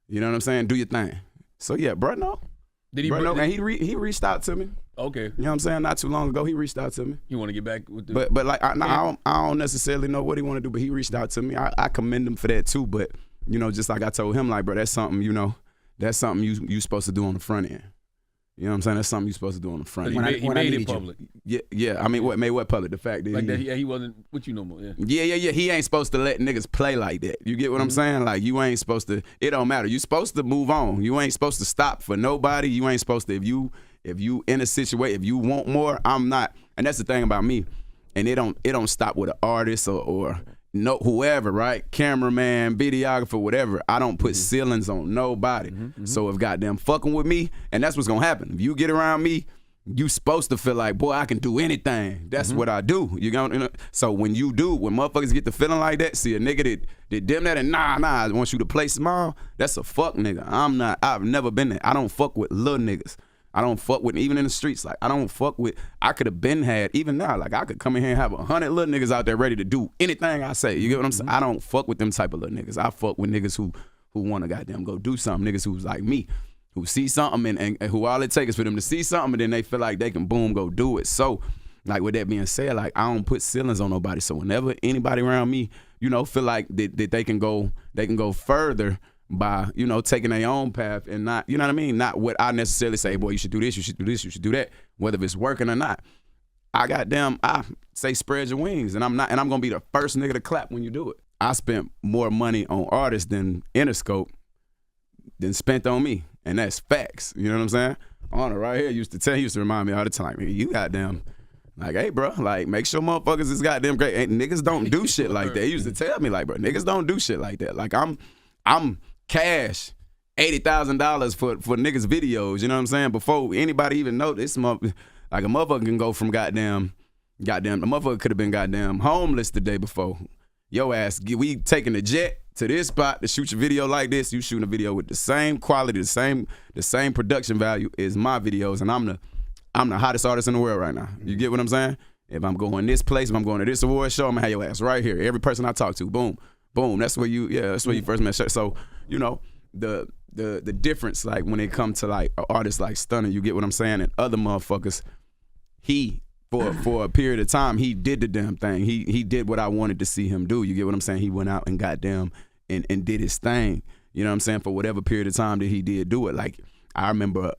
You know what I'm saying? Do your thing. So yeah, bro, no. Did he? Bro, no, and he reached out to me. Okay. You know what I'm saying? Not too long ago, he reached out to me. You want to get back with the? But like, I don't necessarily know what he want to do, but he reached out to me. I commend him for that too. But you know, just like I told him, like, bro, that's something you supposed to do on the front end. You know what I'm saying? That's something you're supposed to do on the front end. He made it public. Yeah. I mean, what made what public? The fact that like that. He wasn't with you no more. Yeah. He ain't supposed to let niggas play like that. You get what I'm saying? Like, you ain't supposed to. It don't matter. You supposed to move on. You ain't supposed to stop for nobody. You ain't supposed to. If you in a situation, if you want more, I'm not. And that's the thing about me. And it don't stop with an artist or no whoever, right? Cameraman, videographer, whatever. I don't put ceilings on nobody. So if goddamn fucking with me, and that's what's gonna happen. If you get around me, you supposed to feel like, boy, I can do anything. That's what I do. You know. So when motherfuckers get the feeling like that, see a nigga that dim that and nah, I want you to play small. That's a fuck nigga. I've never been there. I don't fuck with little niggas. I don't fuck with, even in the streets, like, I could have been had, even now, like, I could come in here and have 100 little niggas out there ready to do anything I say. You get what I'm saying? I don't fuck with them type of little niggas. I fuck with niggas who want to goddamn go do something. Niggas who's like me, who see something and who all it takes is for them to see something and then they feel like they can boom, go do it. So, like, with that being said, like, I don't put ceilings on nobody. So whenever anybody around me, you know, feel like that they can go further by, you know, taking their own path and not, you know what I mean? Not what I necessarily say, boy, you should do this, you should do this, you should do that, whether it's working or not. I say spread your wings, and I'm gonna be the first nigga to clap when you do it. I spent more money on artists than Interscope than spent on me, and that's facts. You know what I'm saying? Honor right here used to remind me all the time, you goddamn, like, hey, bro, like, make sure motherfuckers is goddamn great. Ain't niggas don't do shit like that. He used to tell me, like, bro, niggas don't do shit like that. Like, I'm cash $80,000 for niggas videos, you know what I'm saying? Before anybody even know this, like, a motherfucker can go from goddamn, a motherfucker could have been goddamn homeless the day before. Yo ass, we taking the jet to this spot to shoot your video like this. You shooting a video with the same quality, the same production value as my videos, and I'm the hottest artist in the world right now. You get what I'm saying? If I'm going this place, if I'm going to this award show, I'm gonna have your ass right here. Every person I talk to, boom. That's where you first met. So, you know, the difference, like, when it comes to, like, an artist like Stunna, you get what I'm saying, and other motherfuckers, for a period of time, he did the damn thing. He did what I wanted to see him do. You get what I'm saying? He went out and goddamn and did his thing. You know what I'm saying? For whatever period of time that he did do it. Like, I remember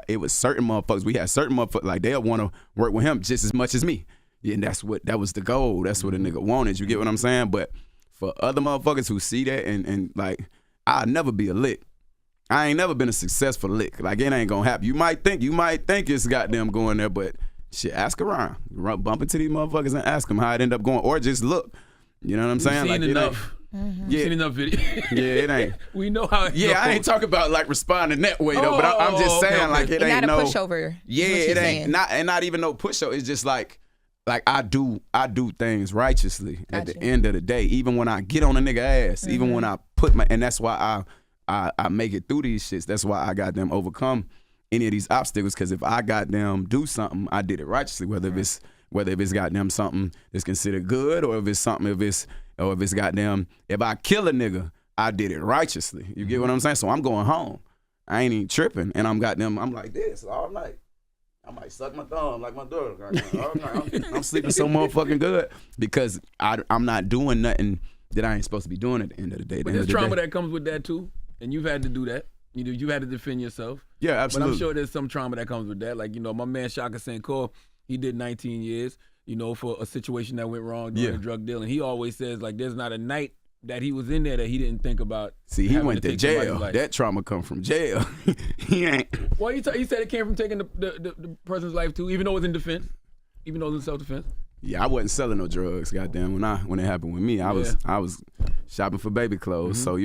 it was certain motherfuckers. We had certain motherfuckers, like, they'll want to work with him just as much as me. Yeah, and that was the goal. That's what a nigga wanted. You get what I'm saying? But for other motherfuckers who see that and like, I'll never be a lick. I ain't never been a successful lick. Like, it ain't gonna happen. You might think it's goddamn going there, but shit, ask around. Bump into these motherfuckers and ask them how it end up going, or just look. You know what I'm saying? Seen like, enough. Yeah, seen enough video. Yeah, it ain't. We know how. I ain't talking about like responding that way though, but I'm just saying, like, it ain't not no a pushover. Yeah, it ain't not even no pushover. It's just like I do things righteously at the end of the day. Even when I get on a nigga ass, even when I put and that's why I make it through these shits. That's why I got them overcome any of these obstacles. Because if I got them do something, I did it righteously. Whether it's goddamn something that's considered good, or if it's goddamn, if I kill a nigga, I did it righteously. You get what I'm saying? So I'm going home. I ain't even tripping, and I'm like this all night. I might suck my thumb like my daughter. All night. I'm sleeping so motherfucking good because I'm not doing nothing that I ain't supposed to be doing at the end of the day. But there's trauma that comes with that too, and you've had to do that. You had to defend yourself. Yeah, absolutely. But I'm sure there's some trauma that comes with that. Like, my man Shaka Senko, he did 19 years, for a situation that went wrong during a drug deal. And he always says, like, there's not a night that he was in there that he didn't think about. See, he went to jail. That trauma come from jail. He ain't. Well, he said it came from taking the person's life too, even though it was in defense, even though it was in self-defense. Yeah, I wasn't selling no drugs, goddamn. When it happened with me, I was shopping for baby clothes. So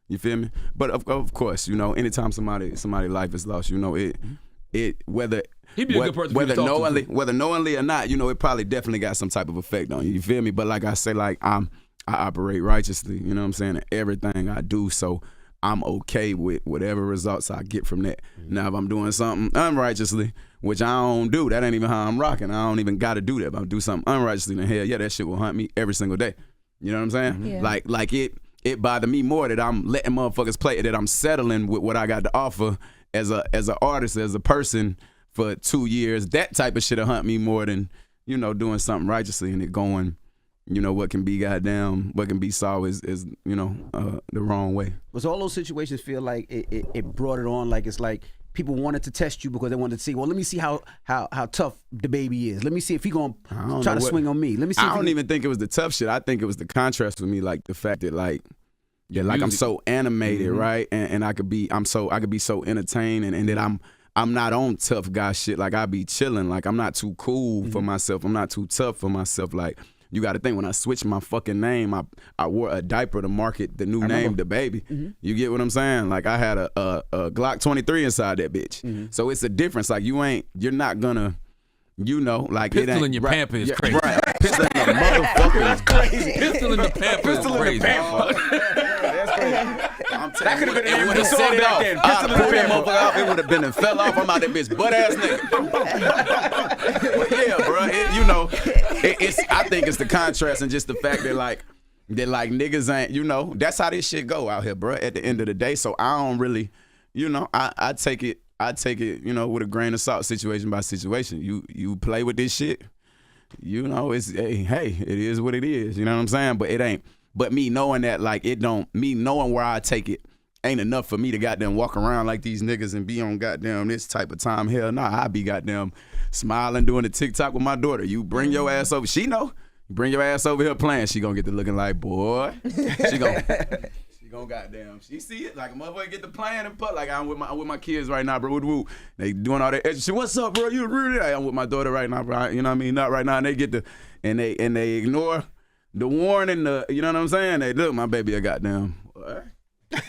You feel me? But of course, you know, anytime somebody life is lost, you know, it whether he'd be a good person whether knowingly or not, you know, it probably definitely got some type of effect on you. You feel me? But like I say, like I operate righteously, you know what I'm saying, in everything I do. So I'm okay with whatever results I get from that. Now, if I'm doing something unrighteously, which I don't do, that ain't even how I'm rocking. I don't even got to do that. If I do something unrighteously, then hell yeah, that shit will hunt me every single day. You know what I'm saying? Yeah. Like it bothered me more that I'm letting motherfuckers play, that I'm settling with what I got to offer as a artist, as a person for 2 years. That type of shit will hunt me more than, you know, doing something righteously and it going, you know, what can be saw is you know, the wrong way. Was all those situations feel like it brought it on, like it's like people wanted to test you because they wanted to see, well, let me see how tough DaBaby is. Let me see if he gonna try to swing on me. Let me see. I don't even think it was the tough shit. I think it was the contrast with me, like the fact that like I'm so animated, right? And I could be so entertained and that I'm not on tough guy shit. Like I be chilling. Like I'm not too cool for myself. I'm not too tough for myself. Like you got to think, when I switched my fucking name, I wore a diaper to market the new name, DaBaby. You get what I'm saying? Like I had a Glock 23 inside that bitch. So it's a difference. Like you're not gonna, you know, like pistol it ain't. in your pamper is crazy. Right. Pistol in the motherfucker is crazy. Pistol in the pamper is crazy. That's crazy. That could have been the name of the song song back then. Pistol in the motherfucker off. It would have been and fell off. I'm out that bitch butt ass nigga. But yeah, bro. You know, I think it's the contrast and just the fact that like niggas ain't, you know, that's how this shit go out here, bro. At the end of the day, so I don't really, you know, I take it, you know, with a grain of salt, situation by situation. You play with this shit, you know, it's hey, it is what it is. You know what I'm saying? But it ain't. But me knowing that, like, me knowing where I take it ain't enough for me to goddamn walk around like these niggas and be on goddamn this type of time. Hell nah, I be goddamn smiling doing the TikTok with my daughter. You bring your ass over. She know. Bring your ass over here playing. She gonna get to looking like, boy. She gonna goddamn. She see it like a motherfucker get to playing and put. Like I'm with my kids right now, bro. Woo. They doing all that extra shit. What's up, bro? You really? I'm with my daughter right now, bro. You know what I mean? Not right now. And they get to and they ignore the warning, you know what I'm saying? They look, my baby, a goddamn. What? He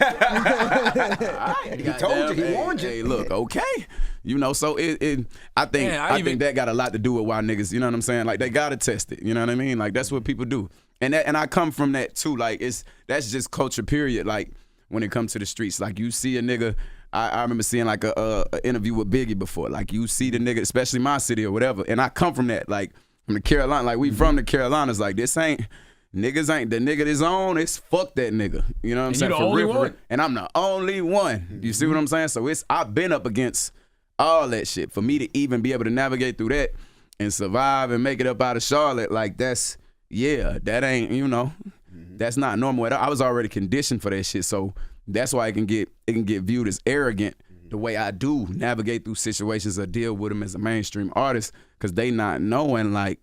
told you, he warned you. Hey, look, okay. You know, so I think that got a lot to do with why niggas, you know what I'm saying? Like they gotta test it. You know what I mean? Like that's what people do. And I come from that too. Like that's just culture, period. Like when it comes to the streets, like you see a nigga. I remember seeing like a interview with Biggie before. Like you see the nigga, especially my city or whatever. And I come from that. Like from the Carolina, like we from the Carolinas, like this ain't niggas ain't the nigga that's on, it's fuck that nigga. You know what I'm saying? You the only one? And I'm the only one. You see what I'm saying? So I've been up against all that shit. For me to even be able to navigate through that and survive and make it up out of Charlotte, like that ain't, you know, that's not normal at all. I was already conditioned for that shit. So that's why it can get viewed as arrogant the way I do navigate through situations or deal with them as a mainstream artist, because they not knowing, like,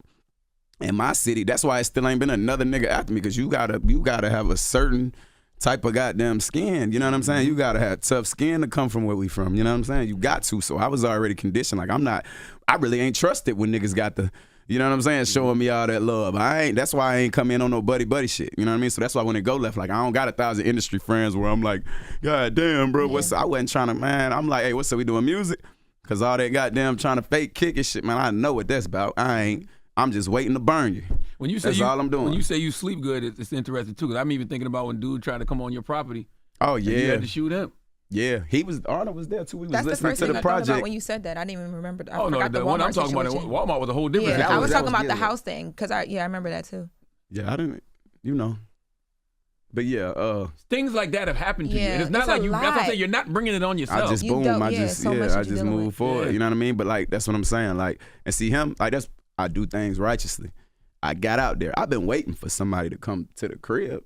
in my city, that's why it still ain't been another nigga after me, because you gotta have a certain type of goddamn skin, you know what I'm saying? You gotta have tough skin to come from where we from, you know what I'm saying? You got to. So I was already conditioned. Like I really ain't trusted when niggas got the, you know what I'm saying, showing me all that love. That's why I ain't come in on no buddy shit, you know what I mean? So that's why when it go left, like I don't got 1,000 industry friends where I'm like, God damn, bro, I wasn't trying to, man, I'm like, hey, what's up, we doing music? Cause all that goddamn trying to fake kick and shit, man, I know what that's about. I'm just waiting to burn you. That's all I'm doing. When you say you sleep good, it's interesting too, cause I'm even thinking about when dude tried to come on your property. Oh yeah. You had to shoot him. Yeah, Arnold was there too. We was That's listening to the I project. thought about when you said that. I didn't even remember. I no, the one I'm talking about, Walmart was a whole different situation. situation. I was talking about the house thing, because I remember that too. Yeah, I didn't, you know. But yeah, things like that have happened to you. And it's not like you. That's what I'm saying. You're not bringing it on yourself. I just I just move forward. You know what I mean? But like that's what I'm saying. Like, and see him, like I do things righteously. I got out there. I've been waiting for somebody to come to the crib.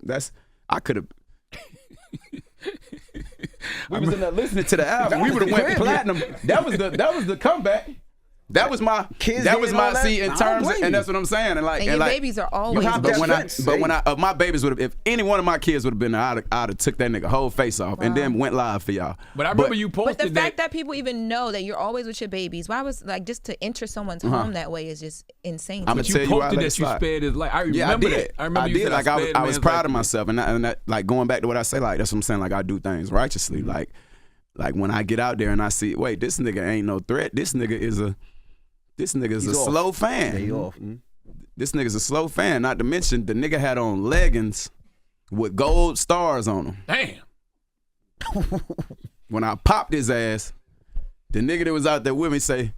I could have. We was in there listening to the album. We would have went platinum. That was the comeback. That was my kids. That was my see in terms, and that's what I'm saying. And like, and your babies are always. But when my babies would have, if any one of my kids would have been, I'd have took that nigga whole face off and then went live for y'all. But I remember you posted. But the fact that people even know that you're always with your babies, why was like just to enter someone's home that way is just insane. I'm gonna tell you posted that you spared his life. I remember that. I remember you said like I was proud of myself, and that, like going back to what I say, like that's what I'm saying. Like I do things righteously. Like when I get out there and I see, wait, this nigga ain't no threat. This nigga is a slow fan. This nigga's a slow fan. Not to mention the nigga had on leggings with gold stars on them. Damn. When I popped his ass, the nigga that was out there with me say,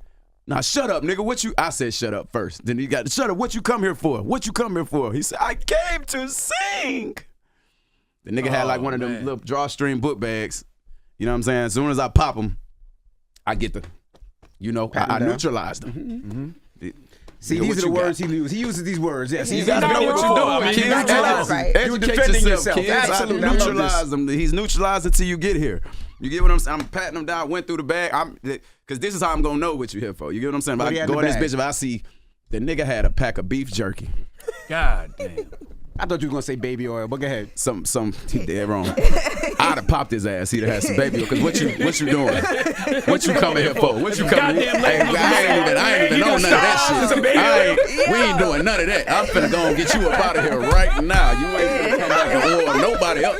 "Nah, shut up, nigga. I said shut up first. Then he got to shut up. What you come here for? What you come here for? He said, I came to sing. The nigga had like one of them little drawstring book bags. You know what I'm saying? As soon as I pop him, I get the, I neutralized them. See, these are the words he uses. He uses these words. Yes, you gotta know what you're doing. You're defending yourself. Kids. Absolutely. I neutralize them. He's neutralized until you get here. You get what I'm saying? I'm patting them down. Went through the bag. Because this is how I'm gonna know what you're here for. You get what I'm saying? If I go in this bitch, if I see the nigga had a pack of beef jerky. God damn. I thought you were gonna say baby oil, but go ahead. He dead wrong. I'd have popped his ass. He'd have had some baby oil. Cause what you doing? What you coming here for? What you coming here? I ain't even on none of that shit. We ain't doing none of that. I'm finna go and get you up out of here right now. You ain't finna come back and order nobody up.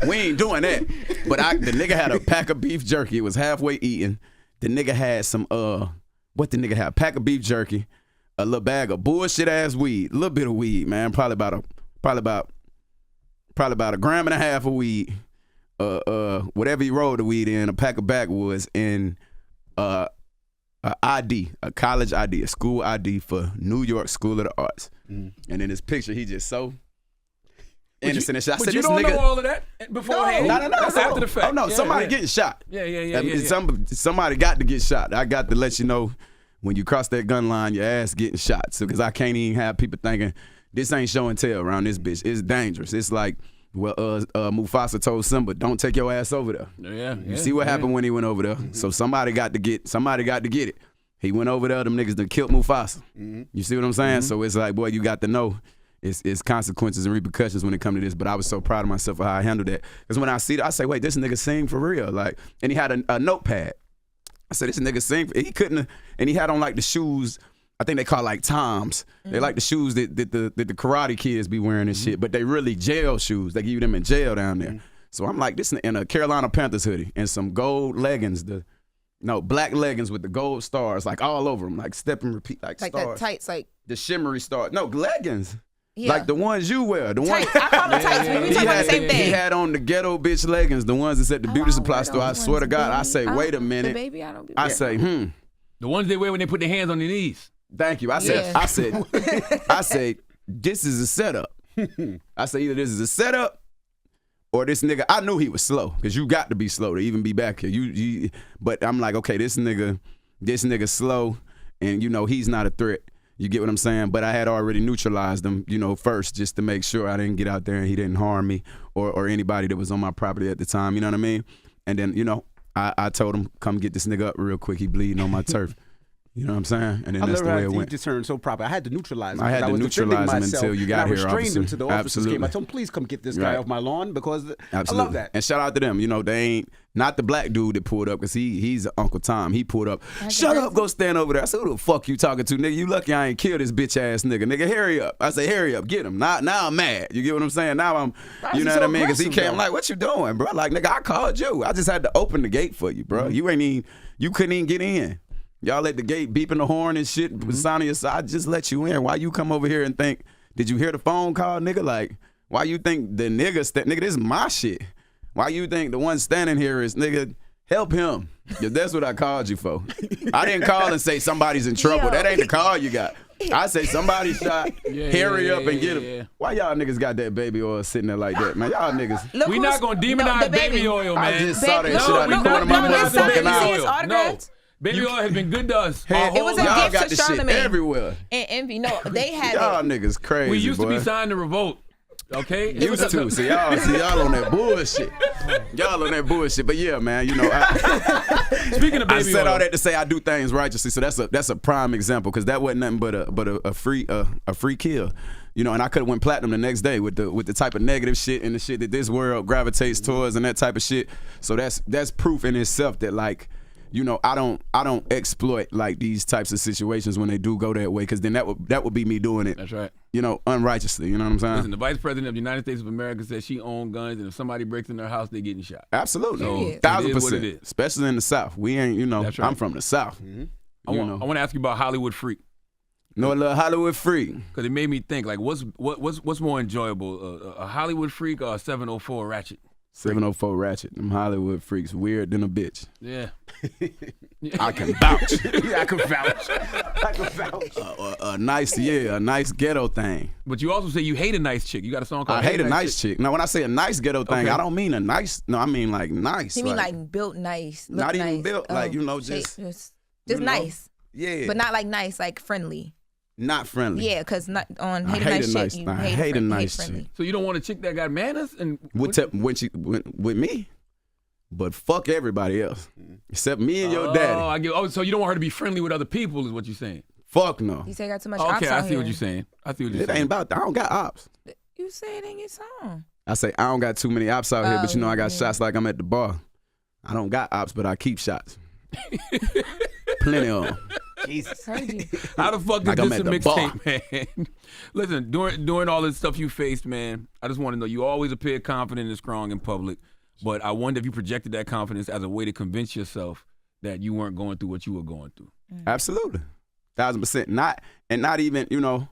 We ain't doing that. But the nigga had a pack of beef jerky. It was halfway eaten. The nigga had some what the nigga had? A pack of beef jerky, a little bag of bullshit ass weed, a little bit of weed, man. Probably about a gram and a half of weed, whatever he rolled the weed in, a pack of backwoods, and a ID, a college ID, a school ID for New York School of the Arts. And in this picture, he just so innocent and shit. I said, you this don't nigga know all of that beforehand? No. That's after the fact. Oh no, somebody getting shot. Yeah. Somebody got to get shot. I got to let you know when you cross that gun line, your ass getting shot. So, because I can't even have people thinking this ain't show and tell around this bitch. It's dangerous. It's like, Mufasa told Simba, don't take your ass over there. You see what happened when he went over there. So somebody got to get it. He went over there, them niggas done killed Mufasa. You see what I'm saying? So it's like, boy, you got to know it's consequences and repercussions when it come to this. But I was so proud of myself for how I handled that. Because when I see that, I say, wait, this nigga sing for real. Like, and he had a notepad. I said, this nigga sing. He couldn't, and he had on like the shoes, I think they call like Toms. They like the shoes that the karate kids be wearing and shit, but they really jail shoes. They give you them in jail down there. So I'm like, this in a Carolina Panthers hoodie and some gold leggings, black leggings with the gold stars, like all over them, like step and repeat, like stars. Like that tights, like the shimmery stars. No, leggings. Yeah. Like the ones you wear. The ones I call them tights. We talking about the same thing. He had on the ghetto bitch leggings, the ones that said the beauty supply store. I swear to God, I say, wait a minute. I say, The ones they wear when they put their hands on their knees. Thank you. I said, this is a setup. I said, either this is a setup or this nigga, I knew he was slow because you got to be slow to even be back here. But I'm like, okay, this nigga slow and he's not a threat. You get what I'm saying? But I had already neutralized him, first just to make sure I didn't get out there and he didn't harm me or anybody that was on my property at the time. You know what I mean? And then, I told him, come get this nigga up real quick. He bleeding on my turf. You know what I'm saying? And then that's the way it went. He turned so proper. I had to neutralize him. I had to neutralize him until you got here, I restrained him to the officers. Absolutely. I told him, please come get this guy off my lawn because I love that. And shout out to them. They ain't, not the black dude that pulled up because he's Uncle Tom. He pulled up. Shut up, go stand over there. I said, who the fuck you talking to, nigga? You lucky I ain't killed this bitch ass nigga. Nigga, hurry up. I say, hurry up, get him. Now I'm mad. You get what I'm saying? Now I'm, you know what I mean? Because he came like, what you doing, bro? Like, nigga, I called you. I just had to open the gate for you, bro. You couldn't even get in. Y'all at the gate beeping the horn and shit, sounding your side. I just let you in. Why you come over here and think, did you hear the phone call, nigga? Like, why you think the nigga, nigga, this is my shit. Why you think the one standing here is, nigga, help him. That's what I called you for. I didn't call and say somebody's in trouble. That ain't the call you got. I say somebody shot, hurry up and get him. Yeah. Why y'all niggas got that baby oil sitting there like that, man? Y'all niggas. We not going to demonize baby oil, man. I just saw that shit out the corner of my motherfucking eye. No. Baby oil has been good to us. It was a y'all gift got to this shit Charlamagne everywhere. and Envy. No, they had y'all it. niggas crazy. We used boy. to be signed to revolt. Okay? Used to. See y'all on that bullshit. Y'all on that bullshit. But yeah, man, you know. Speaking of baby I said oil. all that to say I do things righteously. So that's a prime example because that wasn't nothing but a free kill. You know, and I could have went platinum the next day with the type of negative shit and the shit that this world gravitates towards and that type of shit. So that's proof in itself that, like, you know, I don't exploit like these types of situations when they do go that way, because then that would be me doing it. That's right. You know, unrighteously. You know what I'm saying? Listen, the Vice President of the United States of America says she owns guns, and if somebody breaks in their house, they're getting shot. Absolutely. So, 1,000%. Especially in the South. We ain't, you know, That's right. I'm from the South. Mm-hmm. I want to ask you about Hollywood Freak. No, a little Hollywood Freak. Because it made me think, like, what's more enjoyable, a Hollywood Freak or a 704 Ratchet? 704 Ratchet. Them Hollywood Freaks weird than a bitch. Yeah. I can vouch. Yeah, I can vouch. I can vouch. A nice ghetto thing. But you also say you hate a nice chick. You got a song called I hate a nice chick. Now, when I say a nice ghetto thing, Okay. I don't mean a nice. No, I mean like nice. You mean like built nice? Look Not nice. even built, like, you know, just you know, nice. Yeah. But not like nice, like friendly. Not friendly. Yeah, because not on I hate a nice shit. You I hate hate a friendly, nice friendly. chick. So you don't want a chick that got manners? And With me, but fuck everybody else except me and your daddy. So you don't want her to be friendly with other people, is what you're saying? Fuck no. You say I got too much Okay, ops I out see here. what you're saying. It ain't about that. I don't got ops. You say it in your song. I say I don't got too many ops out here, but you know I got yeah. shots like I'm at the bar. I don't got ops, but I keep shots. Plenty of them. Jesus. Heard you. How the fuck Like is I'm this a at the bar. mixtape, man? Listen, during all this stuff you faced, man, I just want to know, you always appear confident and strong in public, but I wonder if you projected that confidence as a way to convince yourself that you weren't going through what you were going through. Absolutely. 1,000%. Not even, you know,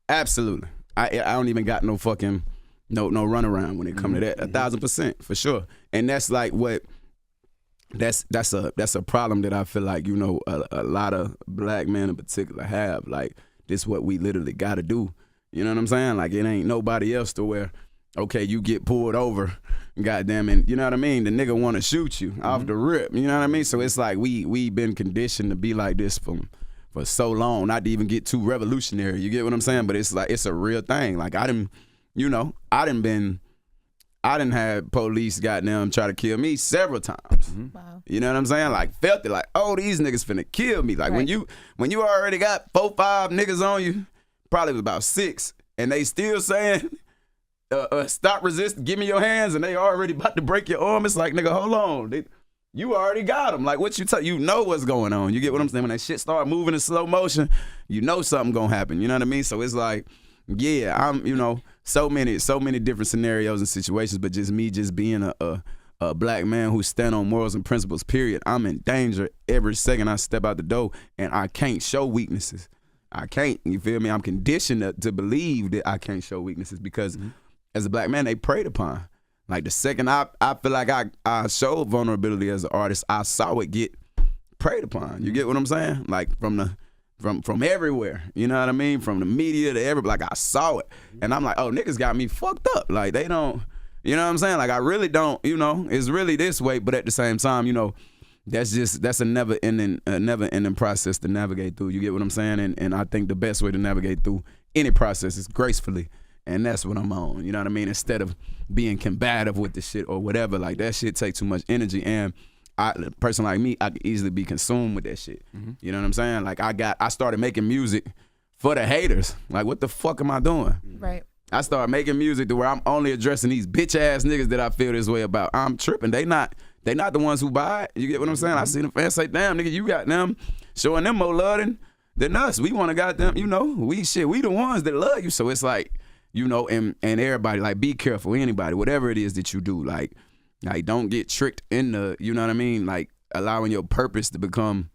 absolutely. I don't even got no fucking no runaround when it come to that. 1,000% for sure. And that's like what that's a problem that I feel like, you know, a lot of black men in particular have. Like, this what we literally gotta do. You know what I'm saying? Like, it ain't nobody else to where, okay, you get pulled over, goddamn, and you know what I mean? The nigga wanna shoot you off the rip. You know what I mean? So it's like we been conditioned to be like this for so long, not to even get too revolutionary. You get what I'm saying? But it's like, it's a real thing. Like, I done had police goddamn try to kill me several times. Wow. You know what I'm saying? Like, felt it like, oh, these niggas finna kill me. Like, Right. when you already got 4, 5 niggas on you, probably was about 6, and they still saying, stop resist, give me your hands, and they already about to break your arm. It's like, nigga, hold on. You already got them. Like, what you know what's going on. You get what I'm saying? When that shit start moving in slow motion, you know something gonna happen. You know what I mean? So it's like, yeah, I'm, you know, so many different scenarios and situations, but just me being a black man who stand on morals and principles, period. I'm in danger every second I step out the door, and I can't show weaknesses. I can't, you feel me? I'm conditioned to believe that I can't show weaknesses because as a black man, they preyed upon. Like, the second I feel like I showed vulnerability as an artist, I saw it get preyed upon. You get what I'm saying? Like, from everywhere, you know what I mean? From the media to everybody, like, I saw it. And I'm like, oh, niggas got me fucked up. Like, they don't, you know what I'm saying? Like, I really don't, you know, it's really this way, but at the same time, you know, that's a never ending process to navigate through. You get what I'm saying? And I think the best way to navigate through any process is gracefully. And that's what I'm on, you know what I mean? Instead of being combative with the shit or whatever, like, that shit takes too much energy. And a person like me, I could easily be consumed with that shit. You know what I'm saying? Like, I started making music for the haters. Like, what the fuck am I doing? Right. I started making music to where I'm only addressing these bitch ass niggas that I feel this way about. I'm tripping. They not the ones who buy it. You get what I'm saying? I see the fans say, damn, nigga, you got them showing them more love than us. We want to got them, you know, we the ones that love you. So it's like, you know, and everybody, like, be careful, anybody, whatever it is that you do, like don't get tricked into, you know what I mean? Like, allowing your purpose to become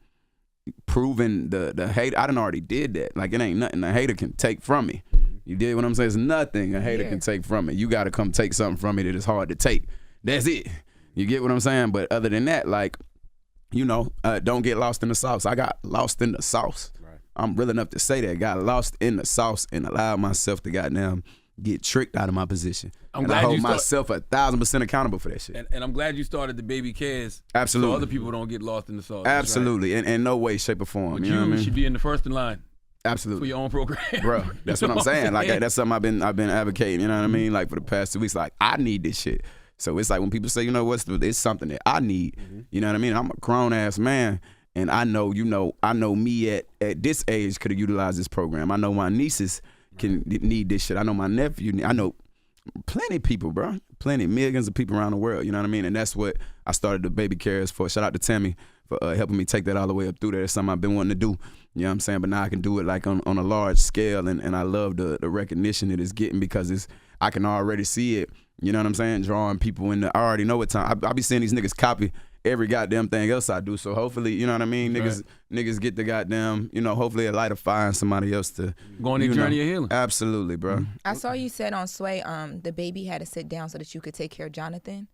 proving the hate. I done already did that. Like, it ain't nothing a hater can take from me. You did what I'm saying? It's nothing a hater can take from me. You got to come take something from me that is hard to take. That's it. You get what I'm saying? But other than that, like, you know, don't get lost in the sauce. I got lost in the sauce. Right. I'm real enough to say that. Got lost in the sauce and allowed myself to goddamn get tricked out of my position. I hold myself 1,000% accountable for that shit. And I'm glad you started DaBaby Cares. Absolutely. So other people don't get lost in the sauce. Absolutely. Right. In no way, shape, or form. But you know what I mean? should be in the first in line. Absolutely. For your own program. Bro, that's what I'm saying. Like, that's something I've been advocating, you know what I mean? Like, for the past 2 weeks, like, I need this shit. So it's like when people say, you know, it's something that I need. You know what I mean? I'm a grown ass man, and I know, I know me at this age could have utilized this program. I know my nieces can need this shit. I know my nephew. I know plenty of people, bro. Plenty, millions of people around the world. You know what I mean? And that's what I started DaBaby Cares for. Shout out to Tammy for helping me take that all the way up through there. It's something I've been wanting to do. You know what I'm saying? But now I can do it like on a large scale, and I love the recognition it is getting because I can already see it. You know what I'm saying? Drawing people in I already know what time. I be seeing these niggas copy every goddamn thing else I do. So hopefully, you know what I mean? Niggas get the goddamn, hopefully it light a fire in somebody else to go on their journey of healing. Absolutely, bro. I saw you said on Sway, DaBaby had to sit down so that you could take care of Jonathan.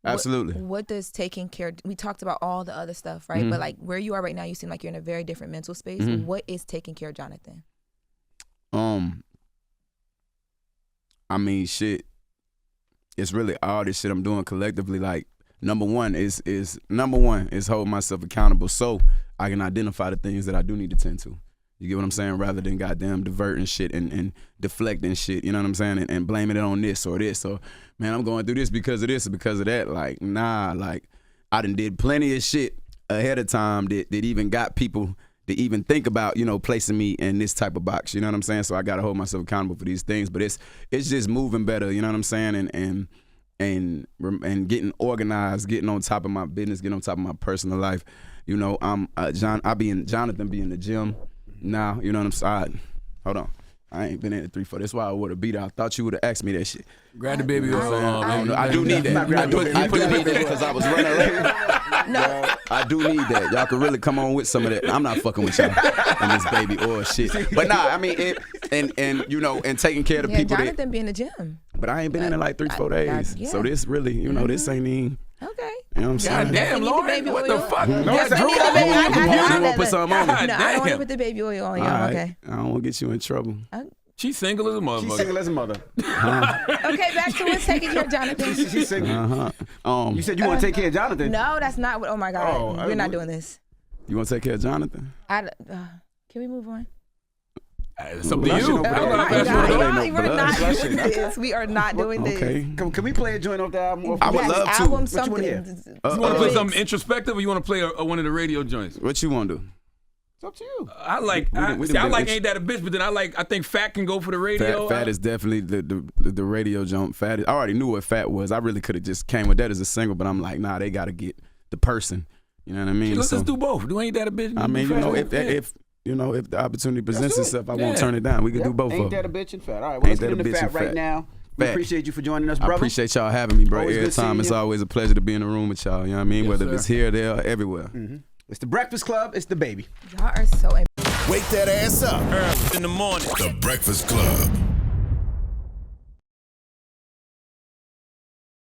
Absolutely. What does taking care? We talked about all the other stuff, right? But like where you are right now, you seem like you're in a very different mental space. What is taking care of Jonathan? I mean, shit. It's really all this shit I'm doing collectively. Like, number one is hold myself accountable so I can identify the things that I do need to tend to. You get what I'm saying? Rather than goddamn diverting shit and deflecting shit, you know what I'm saying? And blaming it on this or this. Or, man, I'm going through this because of this or because of that. Like, nah, like, I done did plenty of shit ahead of time that even got people to even think about, placing me in this type of box. You know what I'm saying? So I got to hold myself accountable for these things. But it's just moving better, you know what I'm saying? And getting organized, getting on top of my business, getting on top of my personal life. Jonathan be in the gym now, you know what I'm saying? Hold on. I ain't been in the 3-4. That's why I would have beat her. I thought you would have asked me that shit. Grab the baby off. I do need that. I do need that because I was running late. No. I do need that. Y'all could really come on with some of that. I'm not fucking with y'all and this baby oil shit. But nah, I mean, and taking care of the people. Jonathan be in the gym. But I ain't been in it like 3-4 days. Yeah. So this really, this ain't even. Okay. You know what I'm saying? God damn, Lord. What the fuck? You want to put something on me? No, I don't want to put the baby oil on you. Right. Okay. I don't want to get you in trouble. She's single as a motherfucker. She's single as a mother. Okay, back to what's taking care of Jonathan. She's single. You said you want to take care of Jonathan. No, that's not what. Oh my God, we're not doing this. You want to take care of Jonathan? Can we move on? It's up to you. We're not doing this. Okay. Can we play a joint off the album? I would love to. Album What something. you You want to play something introspective, or you want to play one of the radio joints? What you want to do? It's up to you. I like Ain't That a Bitch, but then I think Fat can go for the radio. Fat is definitely the radio joint. Fat is, I already knew what Fat was. I really could have just came with that as a single, but I'm like, nah, they got to get the person. You know what I mean? Let's just do both. Do Ain't That a Bitch? I mean, if the opportunity presents itself, I won't turn it down. We can do both of them. Ain't That a Bitch and Fat. All right, well, let's get into Fat right now. We appreciate you for joining us, brother. I appreciate y'all having me, bro. Always Every time, it's always a pleasure to be in the room with y'all. You know what I mean? Yes, Whether sir. it's here, there, or everywhere. It's the Breakfast Club. It's DaBaby. Y'all are so. Wake that ass up. In the morning. The Breakfast Club.